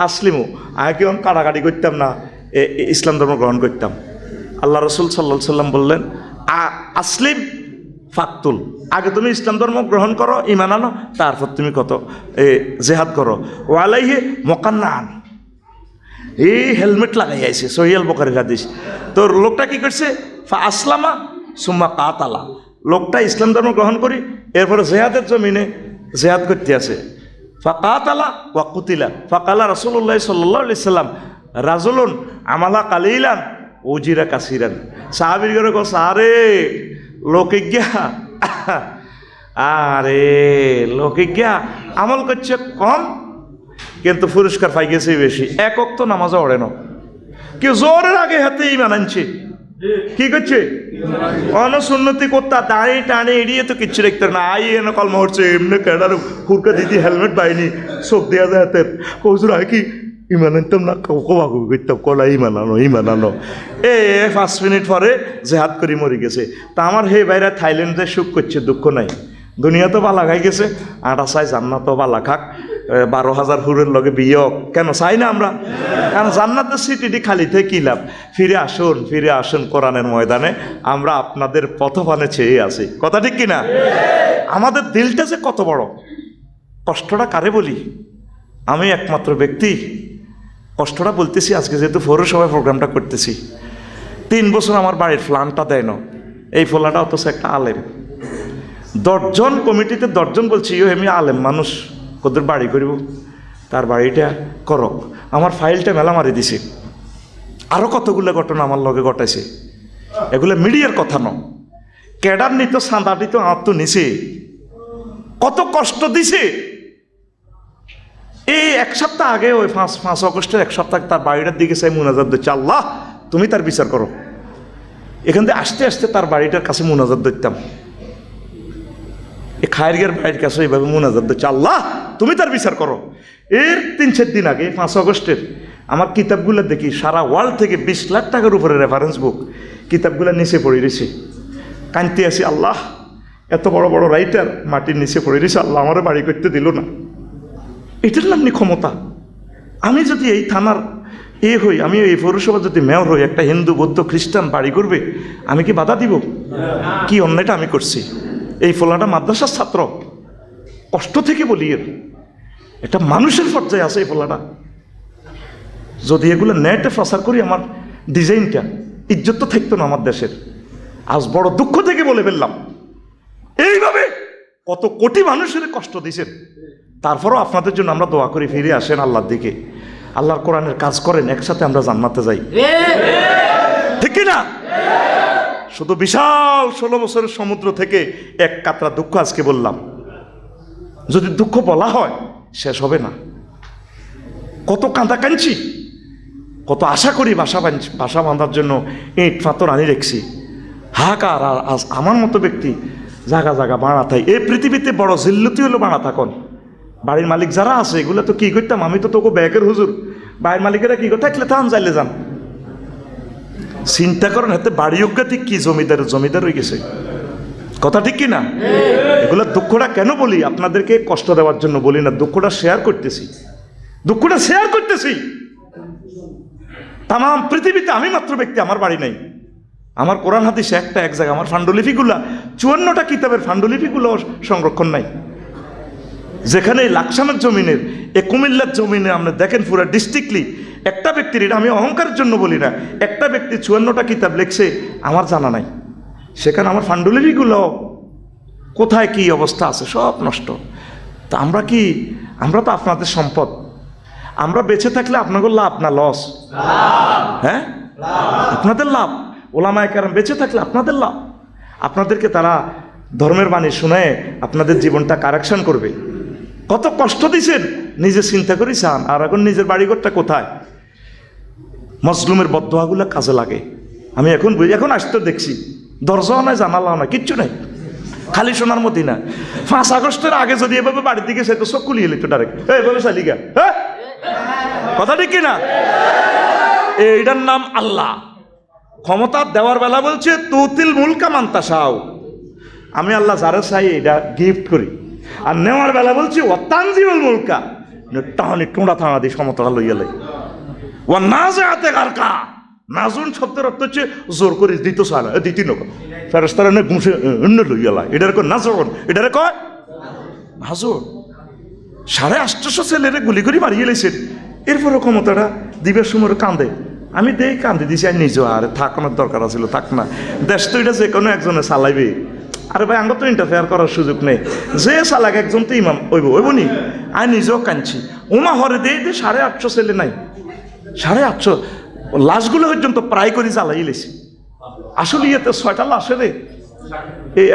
আসলিমু, আগে কেমন কাটাকাটি করতাম না, ইসলাম ধর্ম গ্রহণ করতাম। আল্লাহ রসুল সাল্লাল্লাহু সাল্লাম বললেন আসলিম ফাকতুল, আগে তুমি ইসলাম ধর্ম গ্রহণ করো, ইমান আনো, তারপর তুমি কত জেহাদ করো। ওয়ালাইহে মোকান্নান, এই হেলমেট লাগাই আইছে, সহিহ বুখারীর হাদিস। তো লোকটা কি করছে? ফা আসলামা সুম্মা কাতালা, লোকটা ইসলাম ধর্ম গ্রহণ করি এরপরে জেহাদের জমিনে জেহাদ করতে আছে। ফা কাতালা ওয়া কুতিলা ফাকালা রাসূলুল্লাহ সাল্লাল্লাহু আলাইহি সাল্লাম রাজুলুন আমালা কালিলান উজিরা কাসিরান। সাহাবীর ঘরে কস আরে লোকে গিয়া, আরে লোকে গিয়া আমল করছে কম কিন্তু পুরস্কার পাই গেছে বেশি। এক ওয়াক্ত নামাজও পড়ে না, কেউ জোরের আগে হাতে ইমান আনছে, কি করছে? অনসুন্নতি করতা দাঁড়ি টানে এড়িয়ে তো কিচ্ছু দেখতে না, আই এন কলমা হচ্ছে এমনি ক্যাডার হুরকা দিদি হেলমেট পাইনি, চোখ দেওয়া যায় হাতের কৌজুর হয় কি ইমান আনতাম না, কবাকবি করতাম, কলা ইমান আনো। 5 মিনিট পরে জেহাদ করি মরি গেছে। তা আমার হে বাইরা থাইল্যান্ডে সুখ করছে, দুঃখ নাই, দুনিয়া তো বালা খাই গেছে, আটা চাই জান্নাতও বালা খাক, 12,000 হুরের লগে বিয়ে কেন চাই না আমরা? কারণ জান্নাতের সিটিটি খালি থেকে কী লাভ? ফিরে আসুন কোরআনের ময়দানে, আমরা আপনাদের পথপানে চেয়ে আছি, কথা ঠিক কিনা? আমাদের দিলটা যে কত বড়, কষ্টটা কারে বলি? আমি একমাত্র ব্যক্তি কষ্টটা বলতেছি আজকে, যেহেতু পৌরসভায় প্রোগ্রামটা করতেছি। 3 বছর আমার বাড়ির ফ্ল্যানটা দেয় না, এই ফোলাটা অথচ একটা আলেম, 10 জন কমিটিতে 10 জন বলছি আমি আলেম মানুষ, ওদের বাড়ি করিব, তার বাড়িটা করক, আমার ফাইলটা মেলা মারি দিছে। আরও কতগুলো ঘটনা আমার লগে ঘটাইছে, এগুলো মিডিয়ার কথা ন, ক্যাডার নিত সাঁদা দিত আত্ম নিছে, কত কষ্ট দিছে। এই 1 সপ্তাহ আগে ওই 5 আগস্টের 1 সপ্তাহ তার বাড়িটার দিকে চাই মুনাজাত দিচ্ছে, আল্লাহ তুমি তার বিচার করো। এখান থেকে আস্তে আস্তে তার বাড়িটার কাছে মুনাজাত দিতাম, এই খায়ের ভাইয়ের কাছে এইভাবে মোনাজাত দিচ্ছে, আল্লাহ তুমি তার বিচার করো। এর 3-4 দিন আগে 5 আগস্টের আমার কিতাবগুলো দেখি সারা ওয়ার্ল্ড থেকে 20 লাখ টাকার উপরে রেফারেন্স বুক, কিতাবগুলো নিচে পড়ে রয়েছে। কাঁদতে আসি, আল্লাহ এত বড় বড় রাইটার মাটির নিচে পড়ে রয়েছে, আল্লাহ আমারও বাড়ি করতে দিল না। এটার নামনি ক্ষমতা। আমি যদি এই থানার হই, আমি এই পৌরসভা যদি মেয়র হই, একটা হিন্দু বৌদ্ধ খ্রিস্টান বাড়ি করবে, আমি কি বাধা দিব? কি অন্যায়টা আমি করছি? এই ফলাটা মাদ্রাসার ছাত্র, কষ্ট থেকে বলি, এর এটা মানুষের পর্যায়ে আছে এই ফলাটা। যদি এগুলো নেটে প্রচার করি, আমার ডিজাইনটা ইজ্জত তো থাকতো না আমার দেশের। আজ বড় দুঃখ থেকে বলে ফেললাম, এইভাবে কত কোটি মানুষের কষ্ট দিয়েছেন। তারপরও আপনাদের জন্য আমরা দোয়া করি, ফিরে আসেন আল্লাহর দিকে, আল্লাহর কোরআনের কাজ করেন, একসাথে আমরা জান্নাতে যাই, ঠিক কি না? শুধু বিশাল 16 বছরের সমুদ্র থেকে এক কাতরা দুঃখ আজকে বললাম। যদি দুঃখ বলা হয় শেষ হবে না। কত কাঁদা কাঁদছি, কত আশা করি বাসা বাঁধার জন্য ইট পাথর আনি রেখছি। হাহাকার। আজ আমার মতো ব্যক্তি জায়গা জায়গা বাড়া থাই। এই পৃথিবীতে বড় জিল্লতি হলো বাড়া থাকুন। বাড়ির মালিক যারা আছে এগুলো তো কি করতাম, আমি তো তোকে ব্যাগের হুজুর, বাড়ির মালিকেরা কি করে থাকলে থান যাইলে যান। চিন্তা করেন, হাতে বাড়ি অজ্ঞাতিক কি জমিদার হয়ে গেছে, কথা ঠিক কি না? এগুলো দুঃখটা কেন বলি? আপনাদেরকে কষ্ট দেওয়ার জন্য বলি না, দুঃখটা শেয়ার করতেছি। তাম পৃথিবীতে আমি মাত্র ব্যক্তি, আমার বাড়ি নাই। আমার কোরআন হাদিসে এক জায়গা আমার ফান্ডুলিপিগুলা 54টা কিতাবের ফান্ডুলিপিগুলো সংরক্ষণ নাই। যেখানে লাকসামের জমিনের, কুমিল্লার জমিনে আপনি দেখেন পুরো ডিস্ট্রিক্টলি একটা ব্যক্তির, এটা আমি অহংকারের জন্য বলি না, একটা ব্যক্তি 54টা কিতাব লিখছে, আমার জানা নাই। সেখানে আমার ফান্ডুলিপিগুলো কোথায় কি অবস্থা আছে সব নষ্ট। তা আমরা তো আপনাদের সম্পদ। আমরা বেঁচে থাকলে আপনাদের লাভ না লস? হ্যাঁ, আপনাদের লাভ। ওলামায়ে কেরাম বেঁচে থাকলে আপনাদের লাভ। আপনাদেরকে তারা ধর্মের বাণী শুনে আপনাদের জীবনটা কারেকশন করবে। কত কষ্ট দিয়েছেন নিজে চিন্তা করি চান, আর এখন নিজের বাড়িঘরটা কোথায়? মজলুমের বদদোয়াগুলো কাজে লাগে। আমি এখন আসতে দেখছি, দরজাও নাই, জানালাও নাই, কিচ্ছু নাই, খালি সোনার মদিনা। 5 আগস্টের আগে যদি এভাবে বাড়ির দিকে সে তো চোখ খুলিয়ে লিখতো ডাইরেক্ট, এইভাবে চালিগা। হ্যাঁ, কথা ঠিক কিনা? এইটার নাম আল্লাহ। ক্ষমতা দেওয়ার বেলা বলছে তুতিল মুলকা মান তাশাউ, আমি আল্লাহ যারা চাই এটা গিফট করি। আর নেওয়ার বেলা বলছি ও তানজিউল মুলকা, টানি টোঁড়া থানা দিয়ে সমতলা লইয়া লাই। ও নাজাতে গারকা, নাজুন শব্দের অর্থ হচ্ছে জোর করে দিত চায় না, দিতি নক ফেরেশতারা নে ঘুষে অন্য লইয়া লাই। এটার কয় নাজর, এটার কয় নাজর। 850 ছেলেরে গুলি করে মারিয়ে লাইছেন। এরপরে ক্ষমতাটা দিবের সময় কান্দে, আমি দেই কান্দি দিছি, আর নিজেও আর থাকানোর দরকার আছিল, থাক না, দেশ তো এটা যে কোনো একজনে চালাইবে। আরে ভাই, আমরা তো ইন্টারফেয়ার করার সুযোগ নেই, যে চালাক একজন তো ইমাম ওইব নি। আমি নিজেও কাঁদছি, ওমা হরে দিয়ে 850 ছেলে নাই, 850 লাশগুলো পর্যন্ত প্রায় করে জ্বালাই লেছি। আসলে এতে 6টা লাশে রে,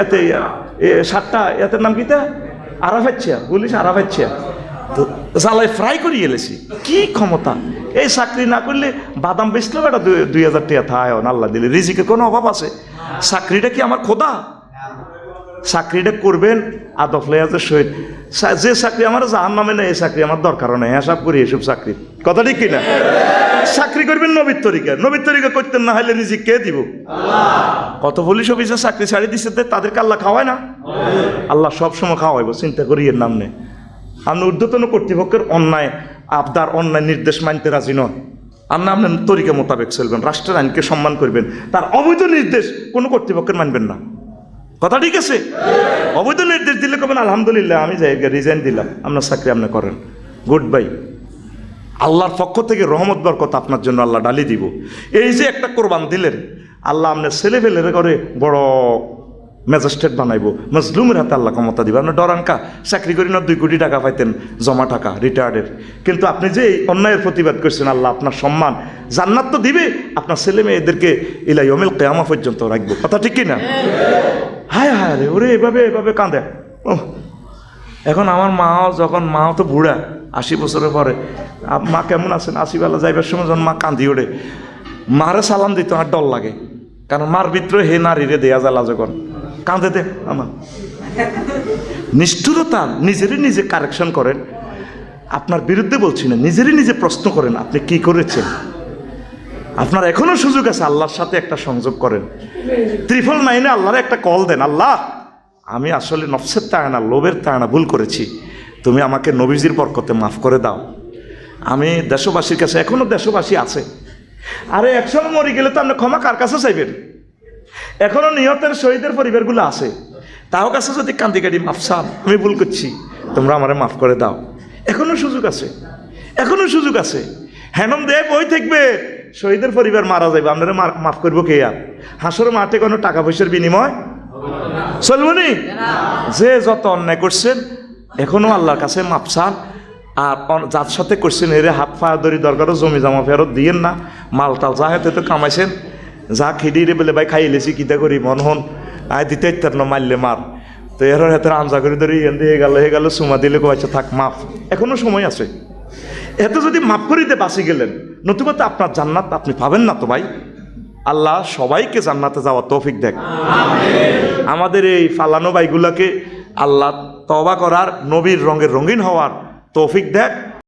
এতে 7টা, এতের নাম কিতা আরাফাচ্ছিয়া, বলিস আরাফাচ্ছিয়া, তো জ্বালাই ফ্রাই করে এলেছি। কি ক্ষমতা! এই চাকরি না করলে বাদাম বেচলেও এটা 2000 টাকা থায়, আল্লাহ দিলে। রিজিকের কোনো অভাব আছে? চাকরিটা কি আমার খোদা? চাকরিটা করবেন আদব লেয়াজের সহিত। যে চাকরি আমার জাহান্নামে নেই, এই চাকরি আমার দরকারও নেই, হিসাব করি এসব চাকরি, কথা ঠিক কিনা? চাকরি করবেন নবীর তরিকা করতেন, না হলে রিজিক কে দিব? কত পুলিশ অফিসার চাকরি ছাড়ি দিচ্ছে, তাদেরকে আল্লাহ খাওয়ায় না? আল্লাহ সবসময় খাওয়াইব, চিন্তা করি এর নাম নেই। আপনি ঊর্ধ্বতন কর্তৃপক্ষের অন্যায় আবদার, অন্যায় নির্দেশ মানতে রাজি নন, আপনার তরিকা মোতাবেক চলবেন, রাষ্ট্রের আইনকে সম্মান করবেন, তার অবৈধ নির্দেশ কোনো কর্তৃপক্ষের মানবেন না, কথা ঠিক আছে? অবৈধ নির্দেশ দিলে কবেন আলহামদুলিল্লাহ আমি যাই, রিজাইন দিলাম, আপনার চাকরি আপনি করেন, গুড বাই। আল্লাহর পক্ষ থেকে রহমত বরকত আপনার জন্য আল্লাহ ডালি দিব। এই যে একটা কোরবান দিলেন, আল্লাহ আপনার ছেলে ফেলের করে বড় ম্যাজিস্ট্রেট বানাইবো, মজলুমের হাতে আল্লাহ ক্ষমতা দিবে। আপনার ডরাঙ্কা চাকরি করি না 2 কোটি টাকা পাইতেন জমা টাকা রিটায়ার্ডের, কিন্তু আপনি যে এই অন্যায়ের প্রতিবাদ করছেন, আল্লাহ আপনার সম্মান জান্নাত তো দিবে, আপনার ছেলে মেয়েদেরকে ইলা ইয়াউমিল কিয়ামা পর্যন্ত রাখবো, কথা ঠিক কিনা? হায় হায় রে, ওরে এভাবে কাঁদে। এখন আমার মাও তো বুড়া, 80 বছরের পরে। মা কেমন আছেন? 80 বেলা যাইবার সময় যখন মা কান্দি ওঠে, মারে সালাম দিতে আমার ডর লাগে, কারণ মার ভিতরে হে নারীরে দেয়া জ্বালা যখন কাঁদে দে আমার নিষ্ঠুরতা, নিজেরই নিজে কারেকশন করেন। আপনার বিরুদ্ধে বলছি না, নিজেরই নিজে প্রশ্ন করেন আপনি কি করেছেন। আপনার এখনো সুযোগ আছে, আল্লাহর সাথে একটা সংযোগ করেন। 999 আল্লাহর একটা কল দেন, আল্লাহ আমি আসলে নফসের তাড়না, লোভের তাড়না ভুল করেছি, তুমি আমাকে নবীজির বরকতে মাফ করে দাও। আমি দেশবাসীর কাছে, এখনো দেশবাসী আছে, আরে একসময় মরে গেলে তো আপনি ক্ষমা কার কাছে চাইবেন? এখনো নিহতের শহীদের পরিবারগুলো আছে, তাও কাছে যদি কান্দি কাটি মাফ চান, আমি ভুল করছি, তোমরা আমারে মাফ করে দাও। এখনো সুযোগ আছে, এখনো সুযোগ আছে। হ্যানম দে বই থাকবে, শহীদের পরিবার মারা যাবে, আপনারা মাফ করবো কে? আর হাসর মাঠে কোনো টাকা পয়সার বিনিময় চলবো নি? যে যত অন্যায় করছেন এখনো আল্লাহর কাছে মাফ চান। আর যার সাথে করছেন এরে হাত পা ধরি দরকারও জমি জমা ফেরত দিয়েন না। মাল টাল যা হেতে তো কামাইছেন, যা খিডিরে বলে ভাই খাই লেছি কিতা করি মন হন আয় দিতে ইত্যার না মারলে মার, তো এর হাতের আঞ্জা করে ধরে এন দিয়ে হয়ে গেল চুমা দিলে কয়েছে থাক মাফ, এখনো সময় আছে। এত যদি মাফ করিতে বাঁচি গেলেন, নতুবা আপনার জান্নাত আপনি পাবেন না তো ভাই। আল্লাহ সবাইকে জান্নাতে যাওয়ার তৌফিক দেখ। আমাদের এই ফালানো ভাইগুলাকে আল্লাহ তওবা করার, নবীর রঙের রঙিন হওয়ার তৌফিক দেখ।